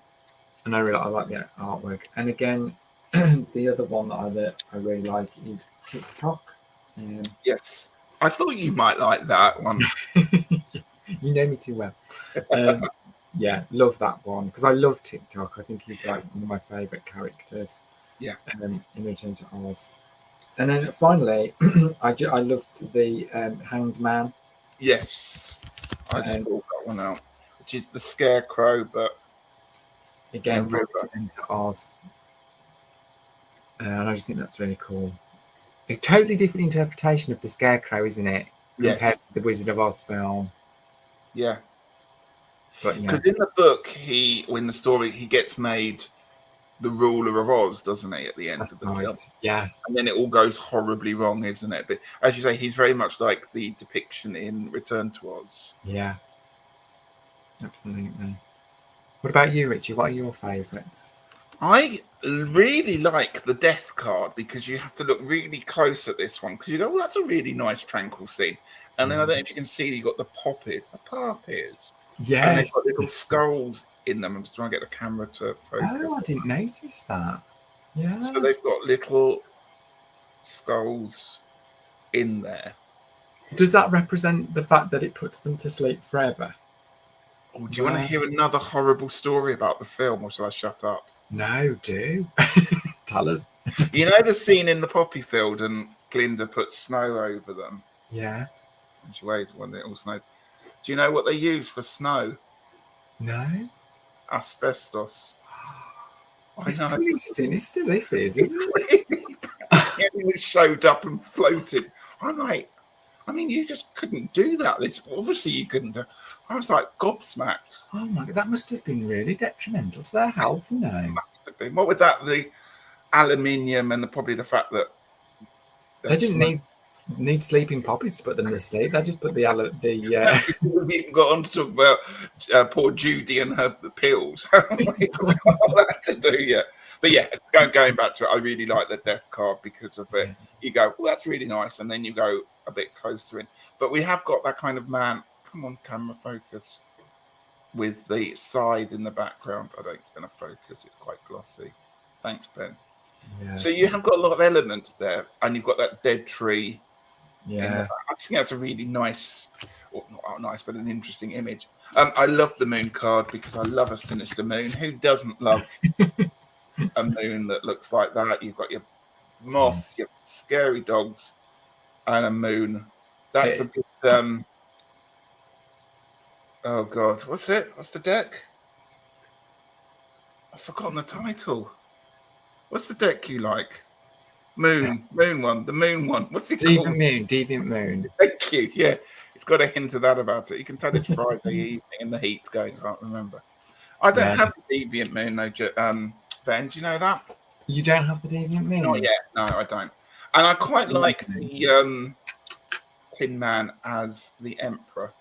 S1: I like the artwork. And again, the other one that I really like is TikTok.
S2: Yes. I thought you might like that one.
S1: You know me too well. Yeah, love that one because I love TikTok. I think he's like one of my favourite characters.
S2: Yeah.
S1: In Return to Oz. And then finally, I loved the Hanged Man.
S2: Yes. I just brought that one out, which is the Scarecrow, but
S1: again, from Return to Oz. And I just think that's really cool. A totally different interpretation of the Scarecrow, isn't it? Compared to the Wizard of Oz film.
S2: Yeah.
S1: But
S2: because in the book, in the story, he gets made the ruler of Oz, doesn't he, at the end of the film?
S1: Yeah.
S2: And then it all goes horribly wrong, isn't it? But as you say, he's very much like the depiction in Return to Oz.
S1: Yeah. Absolutely. What about you, Richie? What are your favourites?
S2: I really like the death card because you have to look really close at this one because you go, well, that's a really nice tranquil scene. And then I don't know if you can see, you got the Poppies.
S1: Yes.
S2: And they've got little skulls in them. I'm just trying to get the camera to focus.
S1: Oh, I didn't notice that. Yeah.
S2: So they've got little skulls in there.
S1: Does that represent the fact that it puts them to sleep forever?
S2: Oh, do you want to hear another horrible story about the film, or shall I shut up?
S1: No, do. Tell us.
S2: You know the scene in the poppy field and Glinda puts snow over them?
S1: Yeah.
S2: And she waves when it all snows. Do you know what they use for snow?
S1: No.
S2: Asbestos.
S1: It's pretty sinister, this is, isn't it?
S2: It showed up and floated. I'm like, I mean, you just couldn't do that. It's obviously you couldn't do. I was like gobsmacked.
S1: Oh my God, that must have been really detrimental to their health, you know.
S2: Must have been. What with that, the aluminium and probably the fact that
S1: they didn't need sleeping poppies to put them to sleep. They just put the
S2: We even got on to talk about poor Judy and her pills. We got all that to do, yeah. But yeah, going back to it, I really like the death card because of it. You go, well, that's really nice, and then you go a bit closer in. But we have got that kind of man. Come on, camera, focus. With the scythe in the background. I don't think it's going to focus. It's quite glossy. Thanks, Ben. Yeah, so you have got a lot of elements there, and you've got that dead tree.
S1: Yeah,
S2: I think that's a really nice, or not nice, but an interesting image. I love the moon card because I love a sinister moon. Who doesn't love a moon that looks like that? You've got your moth, your scary dogs, and a moon. That's a bit. Oh God, what's it? What's the deck? I've forgotten the title. What's the deck you like? Moon one, the moon one. What's it called?
S1: Deviant Moon.
S2: Thank you. Yeah, it's got a hint of that about it. You can tell it's Friday evening and the heat's going. I can't remember. I don't have the Deviant Moon though, Ben. Do you know that?
S1: You don't have the Deviant Moon?
S2: Not yet. No, I don't. And I quite like the Tin Man as the Emperor.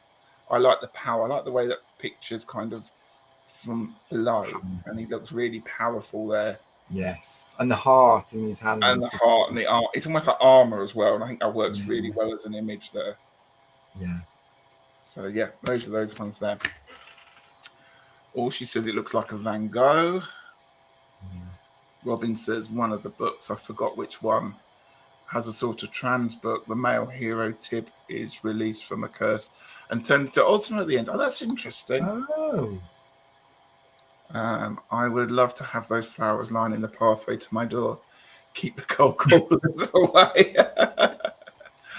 S2: I like the power. I like the way that picture's kind of from below, and he looks really powerful there.
S1: Yes, and the heart in his hand.
S2: And the heart and the art. It's almost like armor as well. And I think that works really well as an image there.
S1: Yeah.
S2: So, yeah, those are those ones there. Or she says it looks like a Van Gogh.
S1: Yeah.
S2: Robin says one of the books, I forgot which one, has a sort of trans book. The male hero Tib is released from a curse and turned to Ultimate at the end. Oh, that's interesting.
S1: Oh.
S2: I would love to have those flowers lining the pathway to my door. Keep the cold callers away.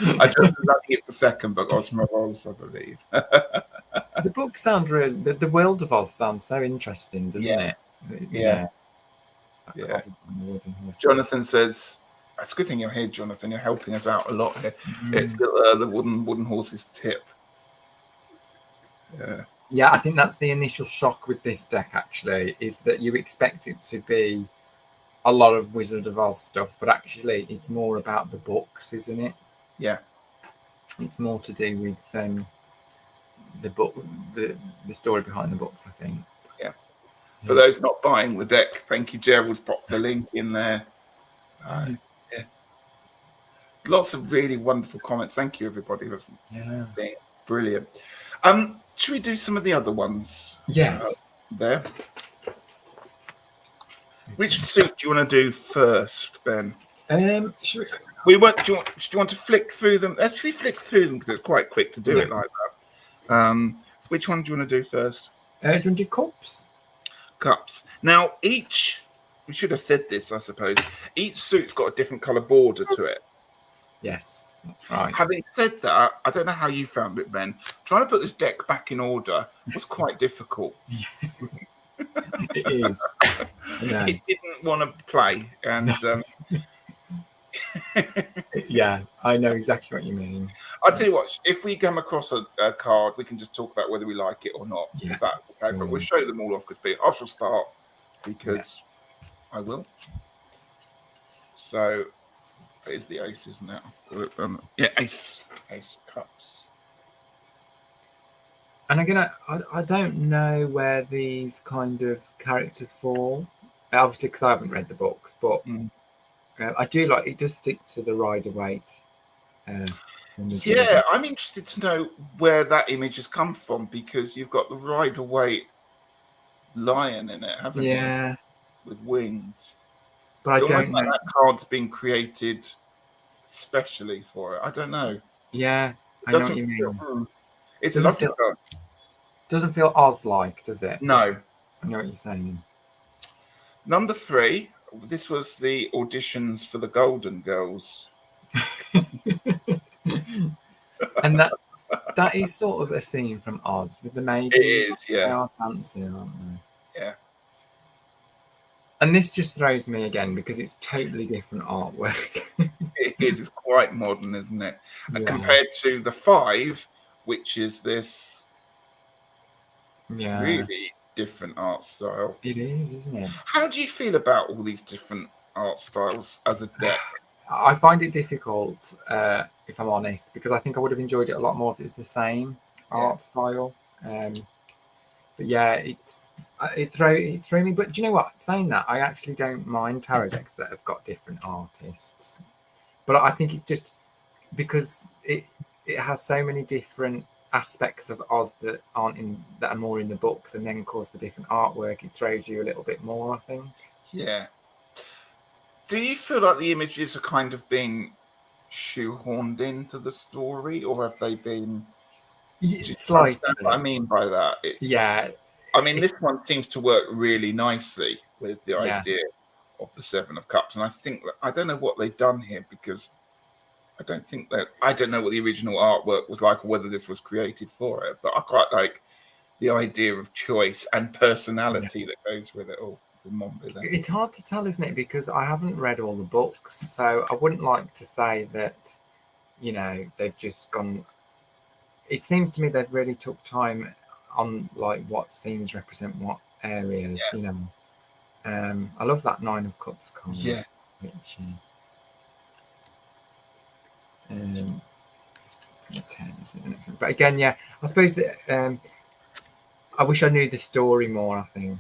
S2: I just think it's the second book, Osmer Oz, I believe.
S1: The book sounds really, the world of Oz sounds so interesting, doesn't it?
S2: Yeah. Jonathan says, it's a good thing you're here, Jonathan. You're helping us out a lot here. It's the wooden horse's tip.
S1: Yeah, I think that's the initial shock with this deck, actually, is that you expect it to be a lot of Wizard of Oz stuff, but actually it's more about the books, isn't it?
S2: Yeah.
S1: It's more to do with the book, the story behind the books, I think.
S2: Yeah. For those not buying the deck, thank you, Gerald's popped the link in there. Yeah. Lots of really wonderful comments. Thank you, everybody. That's brilliant. Should we do some of the other ones?
S1: Yes.
S2: There. Which suit do you want to do first, Ben?
S1: Should
S2: we want. Do you want to flick through them? Let's flick through them because it's quite quick to do it like that. Which one do you want to do first?
S1: Do you want to do cups?
S2: Cups. Now, we should have said this, I suppose. Each suit's got a different colour border to it.
S1: Yes, that's right.
S2: Having said that, I don't know how you found it, Ben. Trying to put this deck back in order was quite difficult.
S1: It is. Yeah.
S2: It didn't want to play, and
S1: yeah, I know exactly what you mean.
S2: I'll tell you what. If we come across a card, we can just talk about whether we like it or not.
S1: Yeah.
S2: Okay, but we'll show them all off because I shall start because I will. So. It's the ace, isn't it? Ace cups.
S1: And again, I don't know where these kind of characters fall. Obviously, because I haven't read the books, but I do like it. Does stick to the Rider-Waite.
S2: I'm interested to know where that image has come from because you've got the Rider-Waite lion in it, haven't you? With wings.
S1: But I don't know.
S2: That card's been created specially for it. I don't know.
S1: Yeah, I know what you mean.
S2: It's a lovely card.
S1: Doesn't feel Oz-like, does it?
S2: No.
S1: I know what you're saying.
S2: Number 3. This was the auditions for the Golden Girls.
S1: And that is sort of a scene from Oz with the maiden.
S2: It is, yeah.
S1: They are dancing, aren't they?
S2: Yeah.
S1: And this just throws me again because it's totally different artwork.
S2: It is. It's quite modern, isn't it? And compared to the 5, which is this really different art style.
S1: It is, isn't it?
S2: How do you feel about all these different art styles as a deck?
S1: I find it difficult, if I'm honest, because I think I would have enjoyed it a lot more if it was the same art style. But yeah, it threw me. But do you know what? Saying that, I actually don't mind tarot decks that have got different artists. But I think it's just because it has so many different aspects of Oz that are more in the books, and then of course the different artwork, it throws you a little bit more, I think.
S2: Yeah. Do you feel like the images are kind of being shoehorned into the story, or have they been?
S1: Slightly.
S2: What I mean by that, I mean, this one seems to work really nicely with the idea of the 7 of Cups, and I think I don't know what they've done here because I don't know what the original artwork was like or whether this was created for it, but I quite like the idea of choice and personality that goes with it all.
S1: It's hard to tell, isn't it? Because I haven't read all the books, so I wouldn't like to say that, they've just gone. It seems to me they've really took time on like what scenes represent what areas, I love that 9 of Cups card.
S2: Yeah.
S1: Which, 10 is the next one. But again, I suppose that I wish I knew the story more, I think.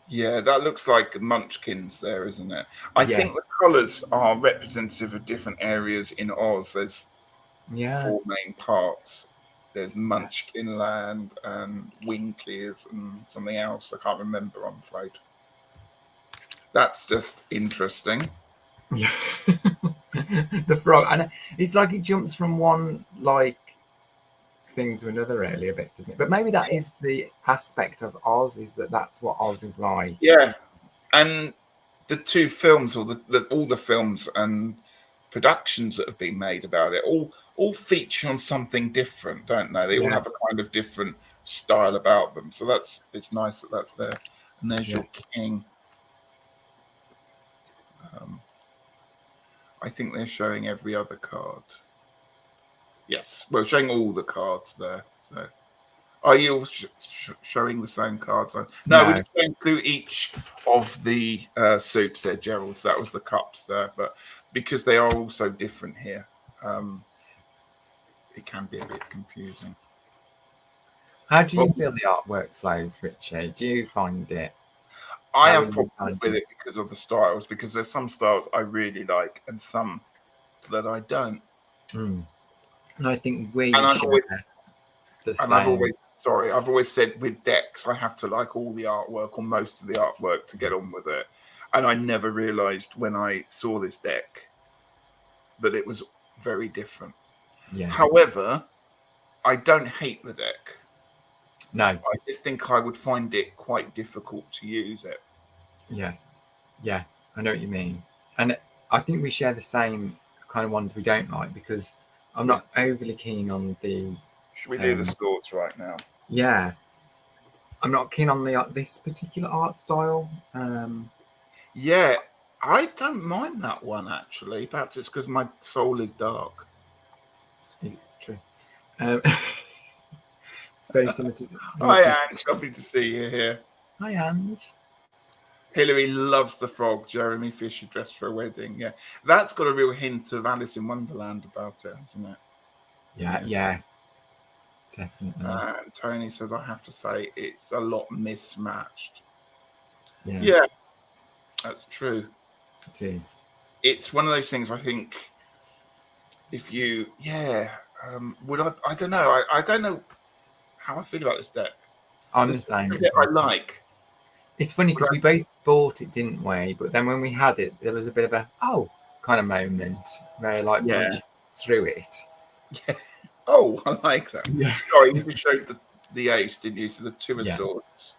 S2: Yeah, that looks like Munchkins there, isn't it? I think the colours are representative of different areas in Oz. There's 4 main parts. There's Munchkin Land and Winkleys and something else. I can't remember, I'm afraid. That's just interesting.
S1: Yeah. The frog, and it's like it jumps from one like thing to another really a bit, doesn't it? But maybe that is the aspect of Oz, is that's what Oz is like.
S2: Yeah, and the 2 films, or all the films and productions that have been made about it, all feature on something different, don't they? They all have a kind of different style about them. So it's nice that that's there. And there's your king. I think they're showing every other card. Yes, we're showing all the cards there. So, are you all showing the same cards? No, we're just going through each of the suits there, Gerald. So that was the cups there, but because they are all so different here, it can be a bit confusing.
S1: How do you feel the artwork flows, Richie? Do you find it?
S2: I have problems with it because of the styles, because there's some styles I really like and some that I don't.
S1: And I think I've
S2: always said with decks, I have to like all the artwork or most of the artwork to get on with it. And I never realized when I saw this deck that it was very different.
S1: Yeah.
S2: However, I don't hate the deck.
S1: No.
S2: I just think I would find it quite difficult to use it.
S1: Yeah. Yeah. I know what you mean. And I think we share the same kind of ones we don't like, because I'm not overly keen on the...
S2: Should we do the swords right now?
S1: Yeah. I'm not keen on this particular art style.
S2: Yeah, I don't mind that one, actually. Perhaps it's because my soul is dark.
S1: It's true. It's very similar to...
S2: Hi, Ange. Lovely to see you here.
S1: Hi, Ange.
S2: Hillary loves the frog. Jeremy Fisher dressed for a wedding. Yeah, that's got a real hint of Alice in Wonderland about it, hasn't it?
S1: Yeah. Definitely.
S2: And Tony says, I have to say, it's a lot mismatched.
S1: Yeah.
S2: That's true.
S1: It is.
S2: It's one of those things, I think, if you... would I don't know. I don't know how I feel about this deck.
S1: I'm the same.
S2: I like.
S1: It's funny because we both bought it, didn't we? But then when we had it, there was a bit of a kind of moment where through it.
S2: Yeah. Oh, I like that.
S1: Yeah.
S2: Sorry, you just showed the ace, didn't you? So the 2 of swords.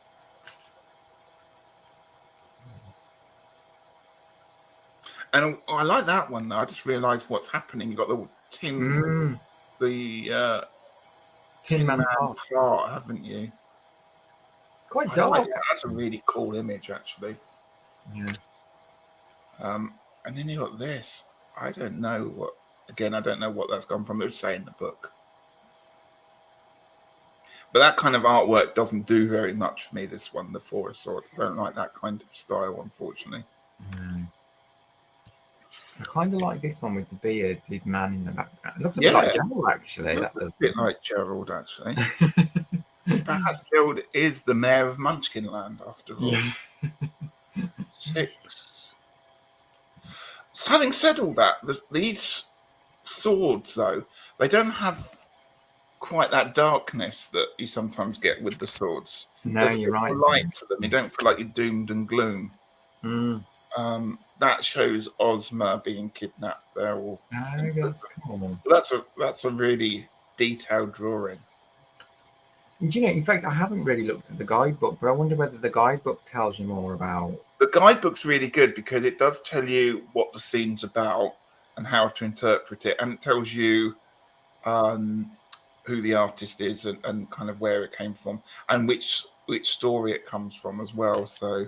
S2: And I like that one though. I just realised what's happening. You got the tin, the Tin Man's heart, haven't you?
S1: Quite dark.
S2: That's a really cool image, actually.
S1: Yeah.
S2: And then you got this. I don't know what. Again, I don't know what that's gone from. It would say in the book. But that kind of artwork doesn't do very much for me. This one, the 4 of Swords. I don't like that kind of style, unfortunately.
S1: I kind of like this one with the bearded man in the background. It looks a bit like Gerald, actually.
S2: That's a bit like Gerald, actually. Perhaps Gerald is the mayor of Munchkin Land, after all. 6. So having said all that, these swords, though, they don't have quite that darkness that you sometimes get with the swords.
S1: No, you're right.
S2: There's light to them. You don't feel like you're doomed and gloom. That shows Ozma being kidnapped there.
S1: That's cool.
S2: That's a really detailed drawing.
S1: Do you know, in fact, I haven't really looked at the guidebook, but I wonder whether the guidebook tells you more about...
S2: The guidebook's really good because it does tell you what the scene's about and how to interpret it, and it tells you who the artist is and kind of where it came from and which story it comes from as well. So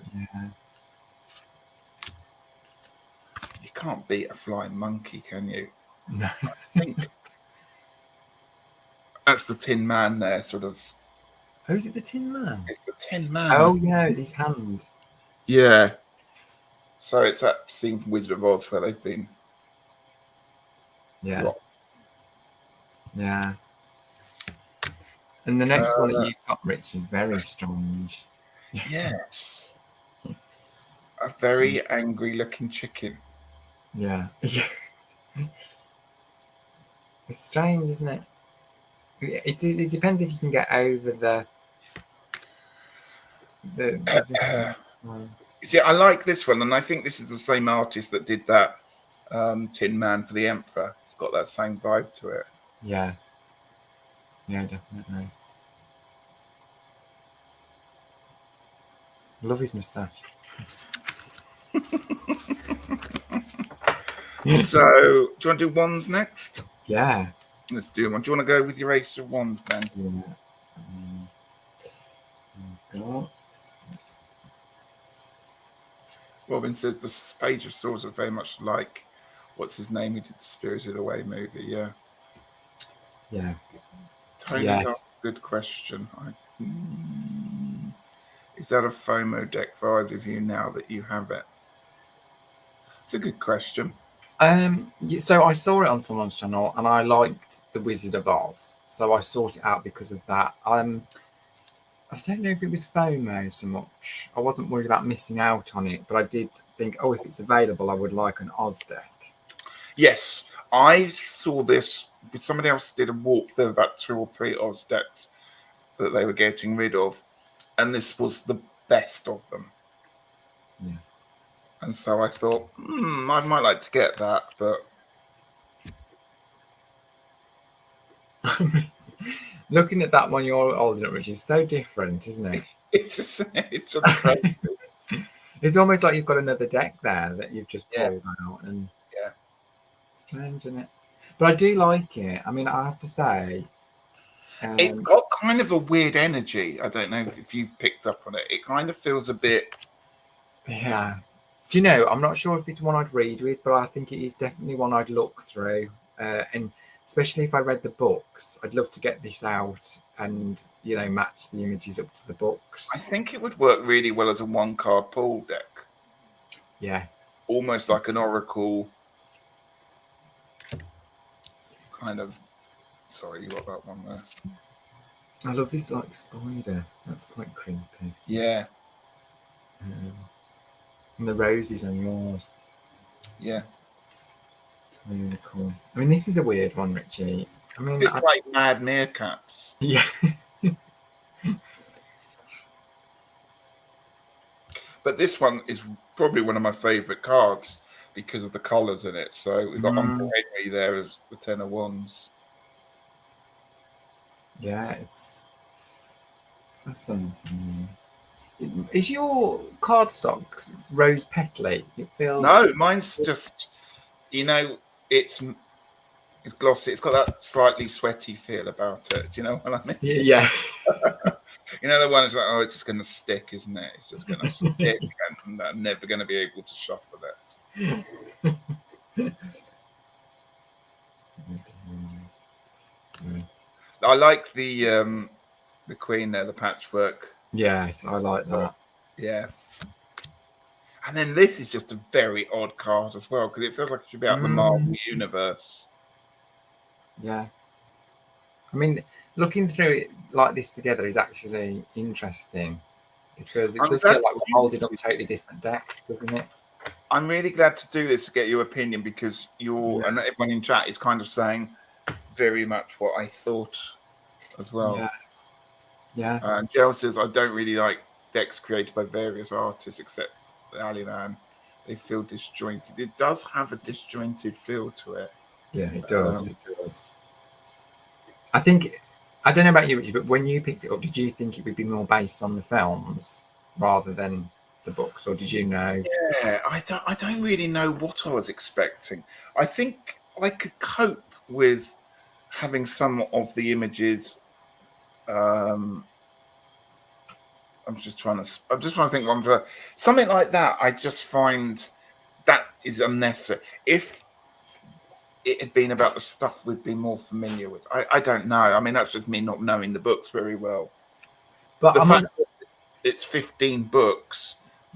S2: you can't beat a flying monkey, can you?
S1: No.
S2: I think that's the Tin Man there, sort of.
S1: Oh, is it the Tin Man?
S2: It's the Tin Man.
S1: Oh, yeah, his hand.
S2: Yeah. So it's that scene from Wizard of Oz where they've been...
S1: Yeah. Yeah. And the next one that you've got, Rich, is very strange.
S2: Yes. A very angry-looking chicken.
S1: Yeah. It's strange, isn't it? It depends if you can get over the
S2: See, I like this one, and I think this is the same artist that did that Tin Man for the Emperor. It's got that same vibe to it.
S1: Yeah. Yeah, definitely. Love his moustache.
S2: So, do you want to do wands next?
S1: Yeah.
S2: Let's do one. Do you want to go with your Ace of Wands, Ben?
S1: Yeah.
S2: Robin says the Page of Swords are very much like what's his name? He did the Spirited Away movie. Yeah.
S1: Yeah.
S2: Tony asked a good question. Is that a FOMO deck for either of you now that you have it? It's a good question.
S1: So I saw it on someone's channel and I liked The Wizard of Oz, so I sought it out because of that. I don't know if it was FOMO so much. I wasn't worried about missing out on it, but I did think, oh, if it's available, I would like an Oz deck.
S2: Yes, I saw this. Somebody else did a walkthrough about 2 or 3 Oz decks that they were getting rid of, and this was the best of them.
S1: Yeah.
S2: And so I thought, I might like to get that, but
S1: looking at that one you're holding up, which is so different, isn't it?
S2: it's just crazy.
S1: It's almost like you've got another deck there that you've just pulled out, and strange, isn't it? But I do like it. I mean, I have to say,
S2: it's got kind of a weird energy. I don't know if you've picked up on it. It kind of feels a bit.
S1: Yeah. Do you know? I'm not sure if it's one I'd read with, but I think it is definitely one I'd look through, and especially if I read the books, I'd love to get this out and match the images up to the books.
S2: I think it would work really well as a 1-card pool deck.
S1: Yeah.
S2: Almost like an Oracle kind of. Sorry, you got that one there.
S1: I love this like spider. That's quite creepy.
S2: Yeah.
S1: And the roses on yours.
S2: Yeah.
S1: Really cool. I mean, this is a weird one, Richie. I mean,
S2: it's like Mad Meerkats.
S1: Yeah.
S2: But this one is probably one of my favourite cards because of the colours in it. So we've got Uncle Henry there as the 10 of Wands.
S1: Yeah, it's fascinating. Is your cardstock rose petally? It feels.
S2: No, mine's just, it's glossy. It's got that slightly sweaty feel about it. Do you know what I mean?
S1: Yeah.
S2: The one is like, oh, it's just going to stick, isn't it? It's just going to stick, and I'm never going to be able to shuffle it. I like the Queen there, the patchwork.
S1: Yes, I like that.
S2: Yeah. And then this is just a very odd card as well, because it feels like it should be out of the Marvel Universe.
S1: Yeah. I mean, looking through it like this together is actually interesting, because it does feel like we're holding up totally different decks, doesn't it?
S2: I'm really glad to do this to get your opinion, because and everyone in chat is kind of saying very much what I thought as well.
S1: Yeah. Yeah.
S2: And Jill says, I don't really like decks created by various artists except Aliman. They feel disjointed. It does have a disjointed feel to it.
S1: Yeah, it does. It does. I think, I don't know about you, Richie, but when you picked it up, did you think it would be more based on the films rather than the books, or did you know?
S2: Yeah, I don't really know what I was expecting. I think I could cope with having some of the images. I'm just trying to think one. Something like that, I just find that is unnecessary. If it had been about the stuff we'd be more familiar with, I don't know. I mean, that's just me not knowing the books very well. But the fact that it's 15 books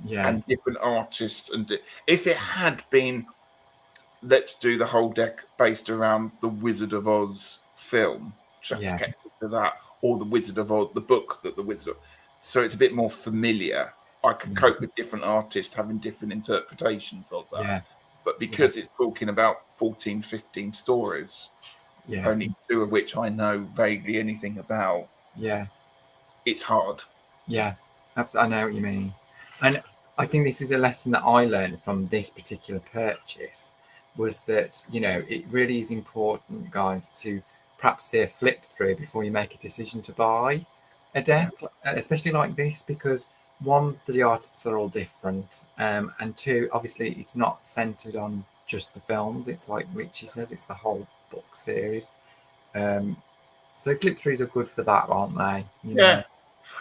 S2: and different artists, and if it had been, let's do the whole deck based around the Wizard of Oz film, just kept it to that, or the Wizard of Oz, the book that the Wizard of, so it's a bit more familiar. I could cope with different artists having different interpretations of that.
S1: Yeah.
S2: But because it's talking about 14, 15 stories, only 2 of which I know vaguely anything about, it's hard.
S1: Yeah, I know what you mean. And I think this is a lesson that I learned from this particular purchase, was that, you know, it really is important, guys, to perhaps see a flip through before you make a decision to buy a deck, especially like this, because one, the artists are all different, and 2, obviously it's not centered on just the films. It's like Richie says, it's the whole book series. So flip throughs are good for that, aren't they? You know?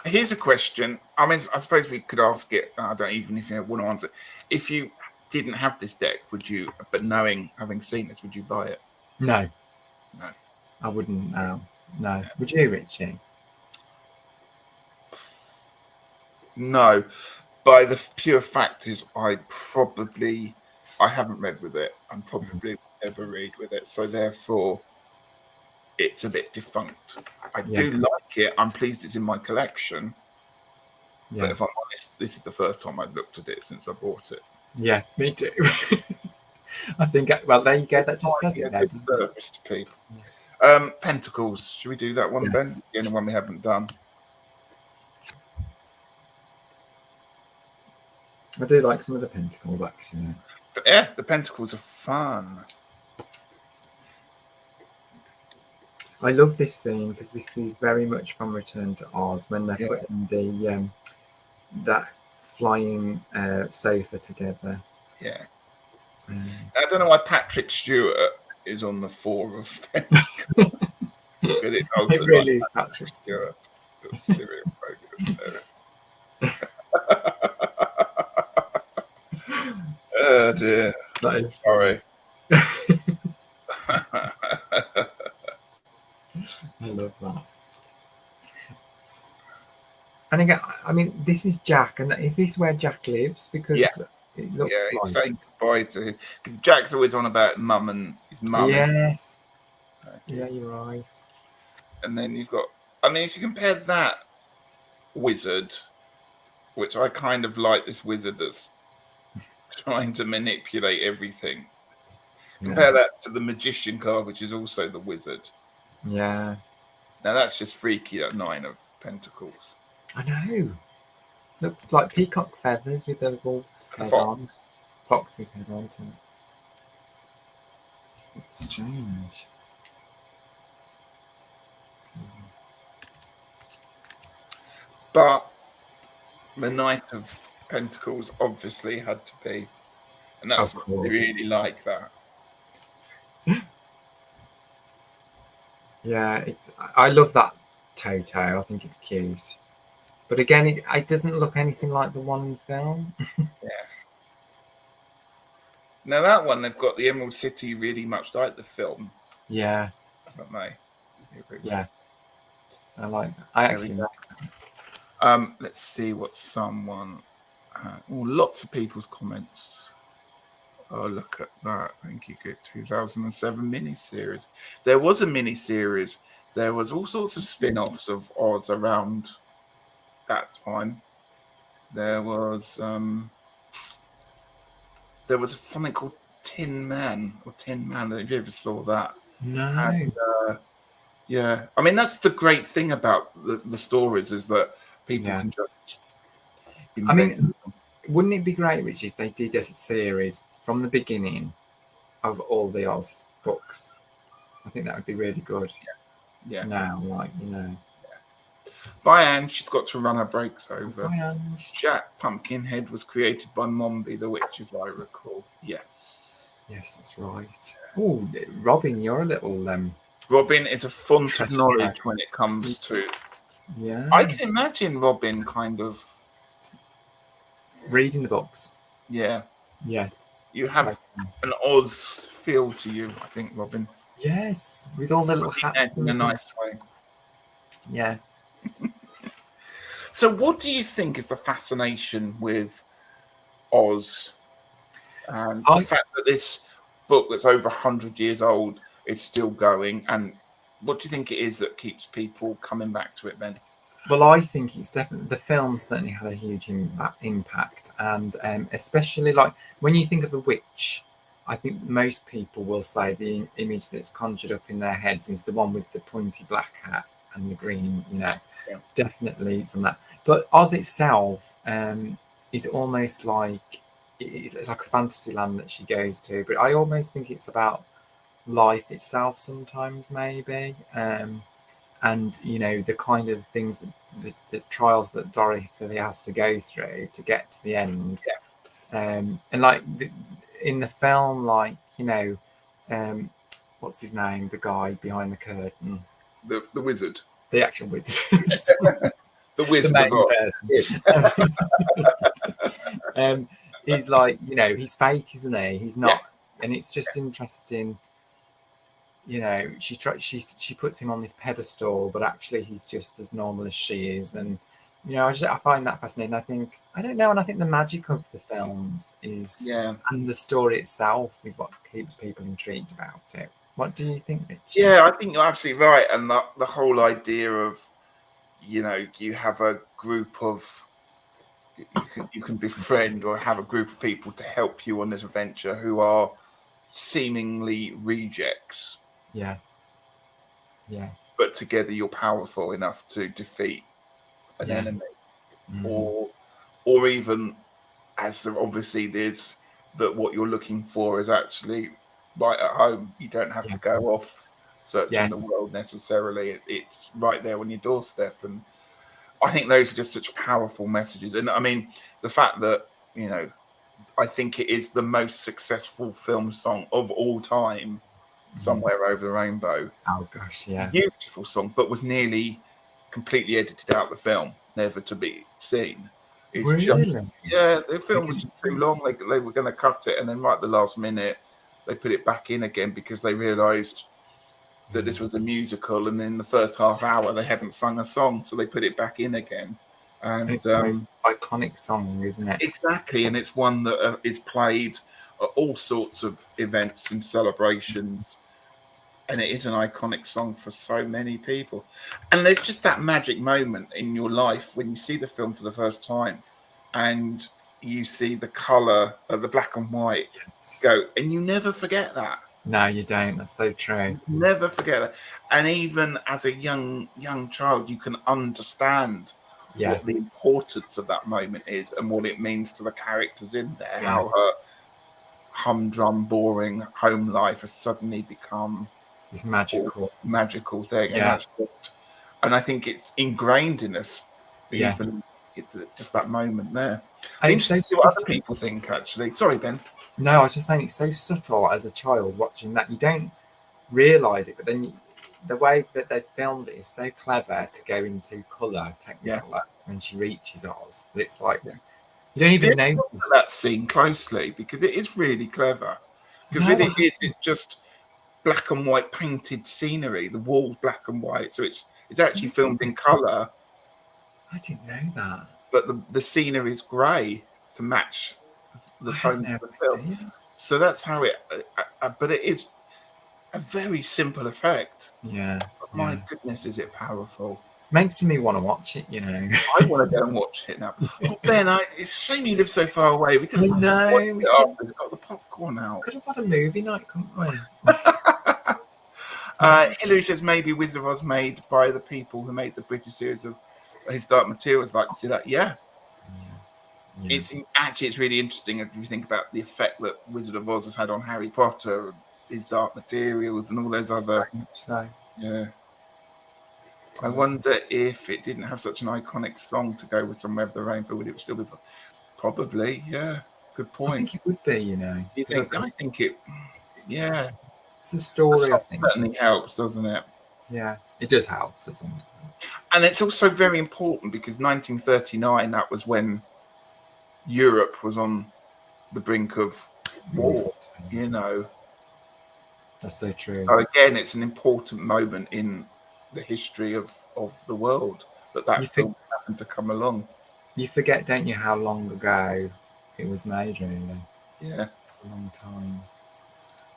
S2: Here's a question. I mean, I suppose we could ask it. I don't even if you want to answer. If you didn't have this deck, would you? But having seen this, would you buy it?
S1: No,
S2: I
S1: wouldn't. No. Would you, Richie?
S2: No. By the pure fact is, I haven't read with it. I'm probably never read with it. So therefore, it's a bit defunct. I do like it. I'm pleased it's in my collection. But if I'm honest, this is the first time I've looked at it since I bought it.
S1: Yeah, me too. I think, well, there you go. That just says it there.
S2: Service to people. Pentacles. Should we do that one, Ben? The only one we haven't done.
S1: I do like some of the Pentacles, actually.
S2: But yeah, the Pentacles are fun.
S1: I love this scene because this is very much from Return to Oz, when they're putting the that flying sofa together.
S2: Yeah. I don't know why Patrick Stewart is on the 4 of Pentacles.
S1: It really is Patrick Stewart.
S2: Oh dear.
S1: That is
S2: sorry.
S1: I love that. And again, I mean, this is Jack, and is this where Jack lives? Because it looks like
S2: he's saying goodbye to him. Because Jack's always on about mum and his mum.
S1: Yes. Yeah, you're right.
S2: And then you've got, I mean, if you compare that wizard, which I kind of like, this wizard that's trying to manipulate everything. Compare that to the magician card, which is also the wizard.
S1: Yeah.
S2: Now that's just freaky, that 9 of Pentacles.
S1: I know. Looks like peacock feathers with a wolf's head on. Fox's head on. So it's strange.
S2: But the Knight of Pentacles obviously had to be. And that's really like that.
S1: Yeah, I love that Toto. I think it's cute. But again, it doesn't look anything like the one in the film.
S2: Now that one, they've got the Emerald City really much like the film.
S1: Yeah.
S2: Haven't they?
S1: Yeah. I like that. I actually like
S2: that. Let's see what someone... lots of people's comments. Oh, look at that. Thank you. Good 2007 miniseries. There was a miniseries. There was all sorts of spin-offs of Oz around that time. There was something called Tin Man. If you ever saw that.
S1: No.
S2: And, yeah. I mean, that's the great thing about the stories, is that people can just...
S1: I mean, wouldn't it be great, Richie, if they did a series from the beginning of all the Oz books? I think that would be really good.
S2: Yeah.
S1: Now, like, you know.
S2: Bye, Anne. She's got to run her breaks over.
S1: Bye, Anne.
S2: Jack Pumpkinhead was created by Mombi the Witch, as I recall. Yes.
S1: Yes, that's right. Oh, Robin, you're a little...
S2: Robin is a font of knowledge when it comes to...
S1: Yeah.
S2: I can imagine Robin kind of...
S1: reading the books.
S2: Yeah.
S1: Yes.
S2: You have an Oz feel to you, I think, Robin.
S1: Yes, with all the little hats.
S2: In a nice way.
S1: Yeah.
S2: So what do you think is the fascination with Oz? And the fact that this book that's over 100 years old is still going. And what do you think it is that keeps people coming back to it, Ben?
S1: Well, I think it's definitely the film certainly had a huge impact, and especially like when you think of a witch, I think most people will say the image that's conjured up in their heads is the one with the pointy black hat and the green,
S2: Yeah.
S1: definitely from that. But Oz itself is almost like it's like a fantasy land that she goes to, but I almost think it's about life itself sometimes, maybe. And the kind of things the trials that Dorothy has to go through to get to the end. And like in the film, like what's his name, the guy behind the curtain,
S2: the wizard,
S1: the actual wizard,
S2: the Wizard
S1: the main person. He's like, he's fake, isn't he? He's not. And it's just interesting, she puts him on this pedestal, but actually he's just as normal as she is. And I find that fascinating. I don't know, and I think the magic of the films is, and the story itself is what keeps people intrigued about it. What do you think, Rich?
S2: Yeah, I think you're absolutely right. And the whole idea of, you have a group of, you can befriend or have a group of people to help you on this adventure who are seemingly rejects.
S1: Yeah.
S2: But together you're powerful enough to defeat an enemy. Or even, as there obviously is, that what you're looking for is actually right at home. You don't have to go off searching the world necessarily. It's right there on your doorstep. And I think those are just such powerful messages. And I mean, the fact that, I think it is the most successful film song of all time, Somewhere Over the Rainbow.
S1: Oh gosh, yeah.
S2: Beautiful song, but was nearly completely edited out of the film, never to be seen. It's
S1: really?
S2: The film was too long. They were going to cut it, and then right at the last minute, they put it back in again because they realised that this was a musical, and in the first half hour they hadn't sung a song, so they put it back in again. And
S1: it's the most iconic song, isn't it?
S2: Exactly, and it's one that is played at all sorts of events and celebrations, and it is an iconic song for so many people. And there's just that magic moment in your life when you see the film for the first time, and you see the colour of the black and white go, and you never forget that.
S1: No, you don't. That's so true.
S2: You never forget that. And even as a young child, you can understand what the importance of that moment is and what it means to the characters in there. How her humdrum, boring home life has suddenly become
S1: this magical
S2: thing. And I think it's ingrained in us. Even just that moment there. And it's so what other people think, actually. Sorry, Ben.
S1: No, I was just saying it's so subtle as a child watching that. You don't realise it, but then the way that they filmed it is so clever to go into colour, technicolor, when she reaches Oz. It's like you don't even notice
S2: that scene closely because it is really clever. Because it's just black and white painted scenery. The walls black and white, so it's actually filmed in colour.
S1: I didn't know that.
S2: But the scenery is grey to match the tone of the film. So that's how it. But it is a very simple effect.
S1: Yeah.
S2: But my goodness, is it powerful?
S1: Makes me want to watch it,
S2: I want to go and watch it now. Oh, Ben, it's a shame you live so far away. We could have watched it after. It's got the popcorn out.
S1: Could have had a movie night, couldn't we?
S2: Hillary says maybe Wizard of Oz made by the people who made the British series of His Dark Materials. Like to see that. Yeah. It's really interesting if you think about the effect that Wizard of Oz has had on Harry Potter, His Dark Materials, and all those other. Yeah. I wonder if it didn't have such an iconic song to go with Somewhere Over the Rainbow, would it still be? Probably, yeah. Good point.
S1: I think it would be,
S2: You think? I think it. Yeah.
S1: It's a story. I think
S2: certainly helps, doesn't it?
S1: Yeah, it does help for some.
S2: And it's also very important because 1939, that was when Europe was on the brink of war.
S1: That's so true.
S2: So again, it's an important moment in the history of the world that film happened to come along.
S1: You forget, don't you, how long ago it was made, really?
S2: Yeah.
S1: A long time.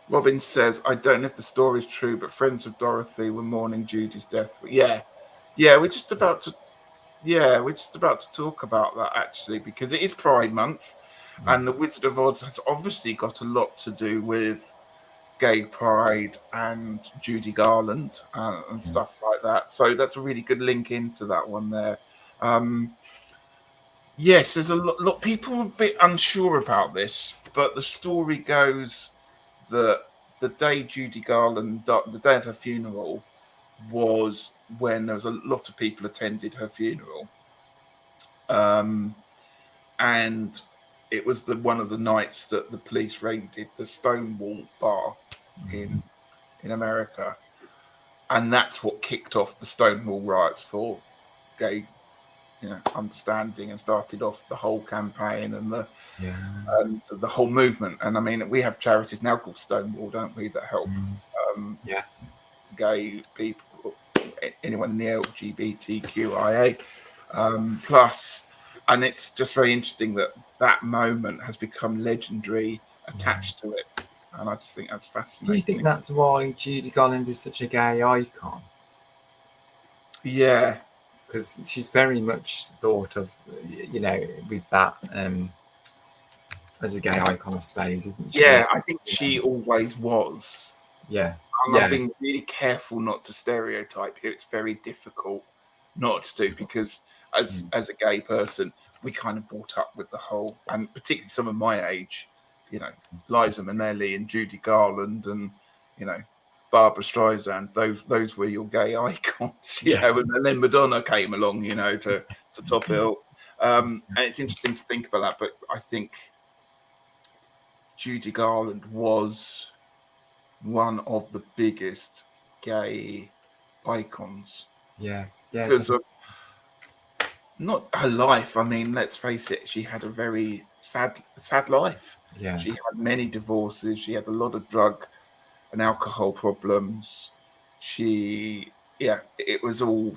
S2: Robin says, I don't know if the story is true, but friends of Dorothy were mourning Judy's death. Yeah, we're just about to Yeah, we're just about to talk about that actually, because it is Pride Month, and the Wizard of Oz has obviously got a lot to do with gay pride and Judy Garland and stuff like that. So that's a really good link into that one there. Yes, there's a lot. People are a bit unsure about this, but the story goes that the day Judy Garland, the day of her funeral, was when there was a lot of people attended her funeral, and it was one of the nights that the police raided the Stonewall bar in America, and that's what kicked off the Stonewall riots for gay, understanding, and started off the whole campaign and the whole movement. And I mean, we have charities now called Stonewall, don't we, that help gay people, anyone in the LGBTQIA plus. And it's just very interesting that moment has become legendary attached to it. And I just think that's fascinating.
S1: Do you think that's why Judy Garland is such a gay icon?
S2: Yeah.
S1: Because she's very much thought of, with that as a gay icon, I suppose, isn't she?
S2: Yeah, I think she always was.
S1: Yeah.
S2: I'm being really careful not to stereotype here. It's very difficult not to do, because as a gay person, we kind of brought up with the whole, and particularly some of my age, Liza Minnelli and Judy Garland and, Barbara Streisand, those were your gay icons, and then Madonna came along, to top it all. And it's interesting to think about that, but I think Judy Garland was one of the biggest gay icons.
S1: Yeah.
S2: Because of not her life. I mean, let's face it, she had a very sad life.
S1: Yeah.
S2: She had many divorces. She had a lot of drug and alcohol problems. It was all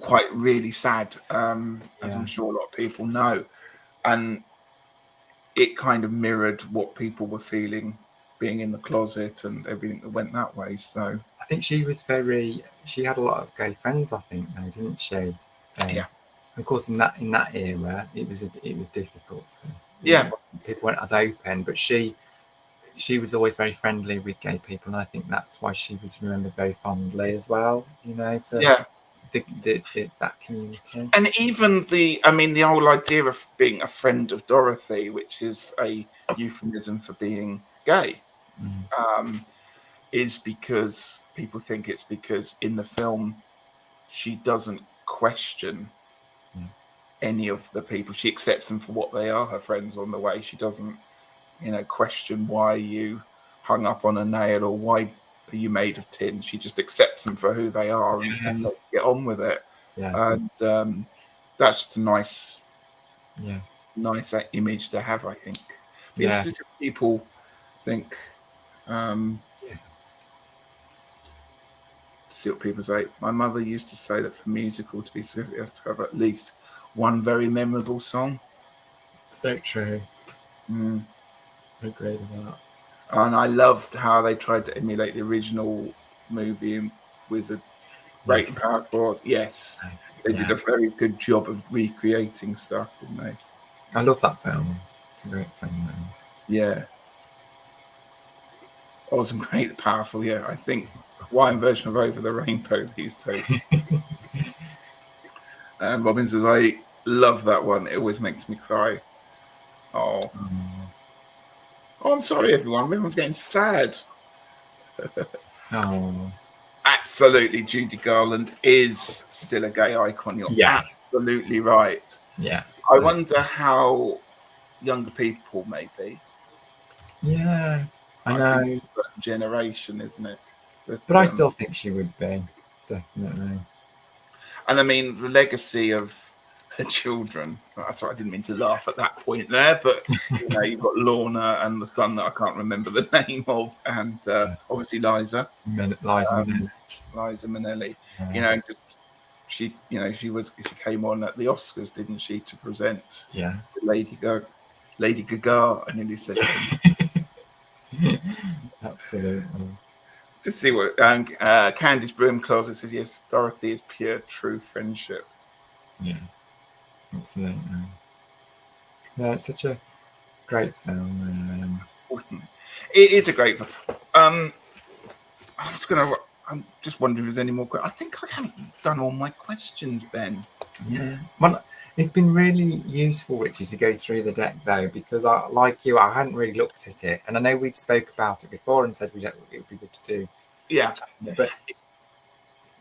S2: quite really sad, as I'm sure a lot of people know. And it kind of mirrored what people were feeling being in the closet and everything that went that way. So
S1: I think she had a lot of gay friends, I think, though, didn't she? Of course, in that era, it was difficult. People weren't as open, but she was always very friendly with gay people, and I think that's why she was remembered very fondly as well. For that community.
S2: And even the whole idea of being a friend of Dorothy, which is a euphemism for being gay, is because people think it's because in the film she doesn't question any of the people. She accepts them for what they are, her friends on the way. She doesn't, question why you hung up on a nail or why are you made of tin. She just accepts them for who they are and let's get on with it. And that's just a nice image to have, I think. People think see what people say. My mother used to say that for musical to be successful, it has to have at least one very memorable song.
S1: So true. I agree with that.
S2: And I loved how they tried to emulate the original movie Wizard, Great and Powerful. Yes, they did a very good job of recreating stuff, didn't they?
S1: I love that film. It's a great film.
S2: Yeah. Awesome, Great and Powerful. Yeah, I think Hawaiian version of Over the Rainbow these days. And Robin says, I love that one. It always makes me cry. Oh, I'm sorry, everyone. Everyone's getting sad. Absolutely, Judy Garland is still a gay icon. You're absolutely right.
S1: Yeah.
S2: I wonder how younger people may be.
S1: Yeah, I know.
S2: Think it's a generation, isn't it?
S1: But I still think she would be, definitely.
S2: And I mean, the legacy of her children. That's right, I didn't mean to laugh at that point there, but you've got Lorna and the son that I can't remember the name of, and obviously Liza Minnelli. Yes. She came on at the Oscars, didn't she, to present Lady Gaga. I nearly said
S1: absolutely.
S2: To see what Candice Broom Closet says. Yes, Dorothy is pure true friendship.
S1: Yeah, absolutely. No, it's such a great film.
S2: It is a great film. I'm just wondering if there's any more questions. I think I haven't done all my questions, Ben.
S1: Yeah. Well, it's been really useful, Richie, to go through the deck though, because like you, I hadn't really looked at it, and I know we'd spoke about it before and said it would be good to do.
S2: Yeah,
S1: but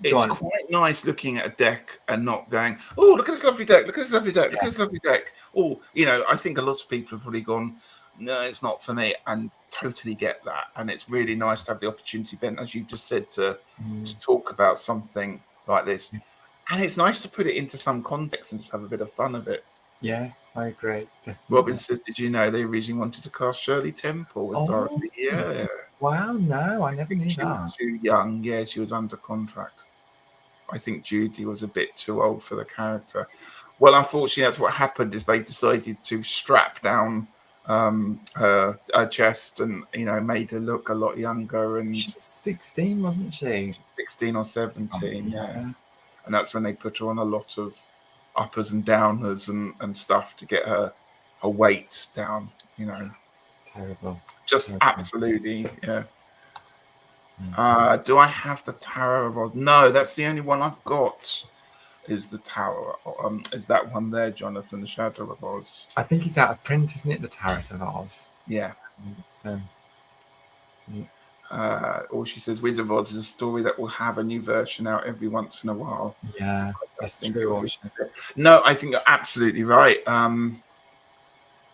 S2: it's quite nice looking at a deck and not going, oh, look at this lovely deck, look at this lovely deck, look at this lovely deck. Oh, I think a lot of people have probably gone, no, it's not for me, and totally get that. And it's really nice to have the opportunity, Ben, as you've just said, to talk about something like this. And it's nice to put it into some context and just have a bit of fun of it.
S1: Yeah, I agree. Definitely.
S2: Robin says, did you know they originally wanted to cast Shirley Temple as Dorothy? Yeah.
S1: Wow, no, I never knew
S2: she was too young. Yeah, she was under contract. I think Judy was a bit too old for the character. Well, unfortunately, that's what happened. Is they decided to strap down her chest and made her look a lot younger. And
S1: she was 16, wasn't she?
S2: 16 or 17, yeah. And that's when they put her on a lot of uppers and downers and stuff to get her weight down.
S1: Terrible.
S2: Just terrible. Absolutely, yeah. Do I have the Tower of Oz? No, that's the only one I've got. Is the Tower? Is that one there, Jonathan? The Shadow of Oz.
S1: I think it's out of print, isn't it? The Tower of Oz.
S2: Yeah.
S1: So,
S2: or she says, Wizard of Oz is a story that will have a new version out every once in a while.
S1: Yeah, that's true.
S2: No, I think you're absolutely right.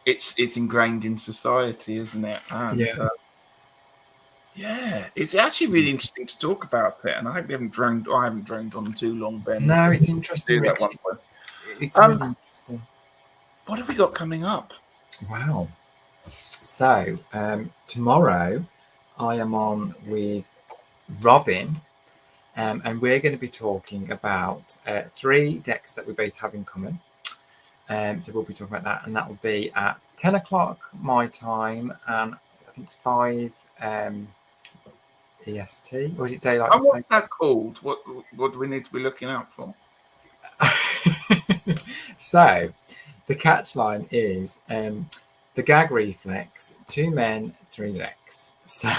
S2: It's ingrained in society, isn't it? And, yeah, it's actually really interesting to talk about it, and I hope we haven't droned. I haven't droned on too long, Ben.
S1: No, it's interesting. It's really interesting.
S2: What have we got coming up?
S1: Wow. So tomorrow, I am on with Robin, and we're going to be talking about 3 decks that we both have in common. So we'll be talking about that, and that will be at 10 o'clock my time, and I think it's 5. EST, or is it daylight?
S2: And what's that called? What do we need to be looking out for?
S1: So, the catch line is the gag reflex: 2 men, 3 decks. So,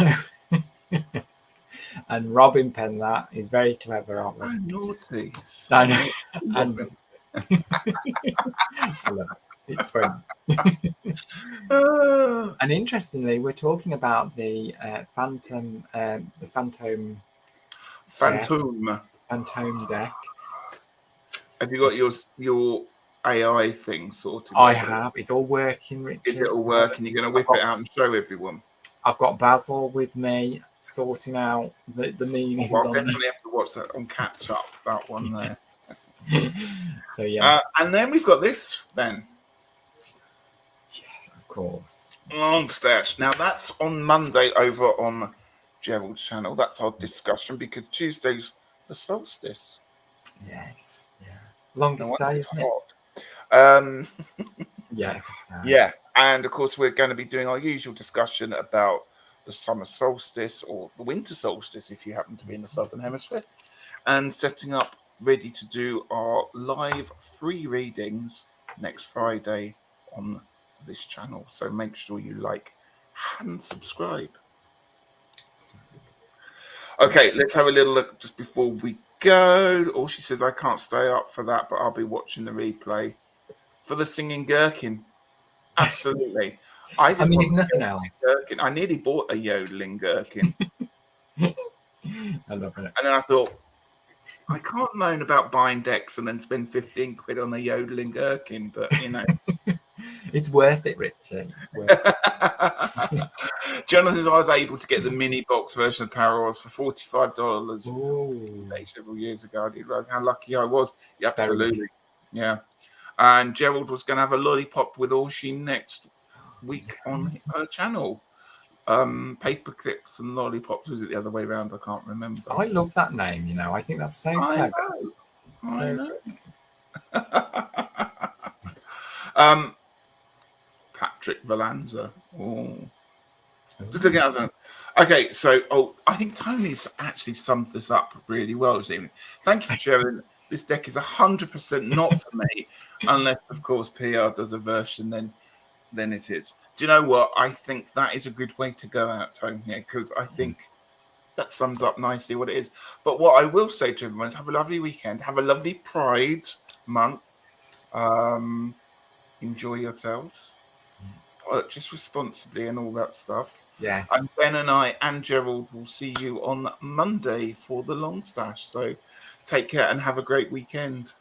S1: and Robin penned that. He's very clever, aren't we?
S2: Oh, naughty!
S1: I know. And I love it. It's fun. And interestingly, we're talking about the Phantom deck.
S2: Have you got your AI thing sorted?
S1: I have. It's all working, Richard.
S2: Is it all working? You're going to whip it out and show everyone?
S1: I've got Basil with me sorting out the meanings.
S2: I'll definitely have to watch that on catch up. That one there.
S1: So yeah.
S2: And then we've got this then.
S1: Yeah, of course.
S2: Longstash. Now that's on Monday over on Gerald's channel. That's our discussion because Tuesday's the solstice.
S1: Yes. Yeah. Longest day, isn't
S2: it?
S1: Yeah.
S2: Yeah. And of course, we're going to be doing our usual discussion about the summer solstice or the winter solstice if you happen to be in the southern hemisphere, and setting up ready to do our live free readings next Friday on this channel. So make sure you like and subscribe. Okay, let's have a little look just before we go. Or she says, I can't stay up for that, but I'll be watching the replay for the singing gherkin. Absolutely.
S1: I mean, if nothing else.
S2: Gherkin. I nearly bought a yodeling gherkin.
S1: I love it.
S2: And then I thought, I can't moan about buying decks and then spend 15 quid on a yodeling gherkin, but
S1: it's worth it, Richie.
S2: Jonathan says I was able to get the mini box version of Tower of Oz for $45 several years ago. I didn't realize how lucky I was. Yeah, absolutely. Yeah. And Gerald was going to have a lollipop with Oisin next week on her channel. Paper clips and lollipops. Was it the other way around? I can't remember.
S1: I love that name. I think that's so clever.
S2: I know. Patrick Valanza. Just looking at them. Okay, so I think Tony's actually summed this up really well this evening. Thank you for sharing this deck is 100% not for me, unless, of course, PR does a version, then it is. Do you know what? I think that is a good way to go out, Tony, because I think that sums up nicely what it is. But what I will say to everyone is have a lovely weekend. Have a lovely Pride month. Enjoy yourselves. Purchase responsibly and all that stuff.
S1: Yes.
S2: And Ben and I and Gerald will see you on Monday for the long stash. So take care and have a great weekend.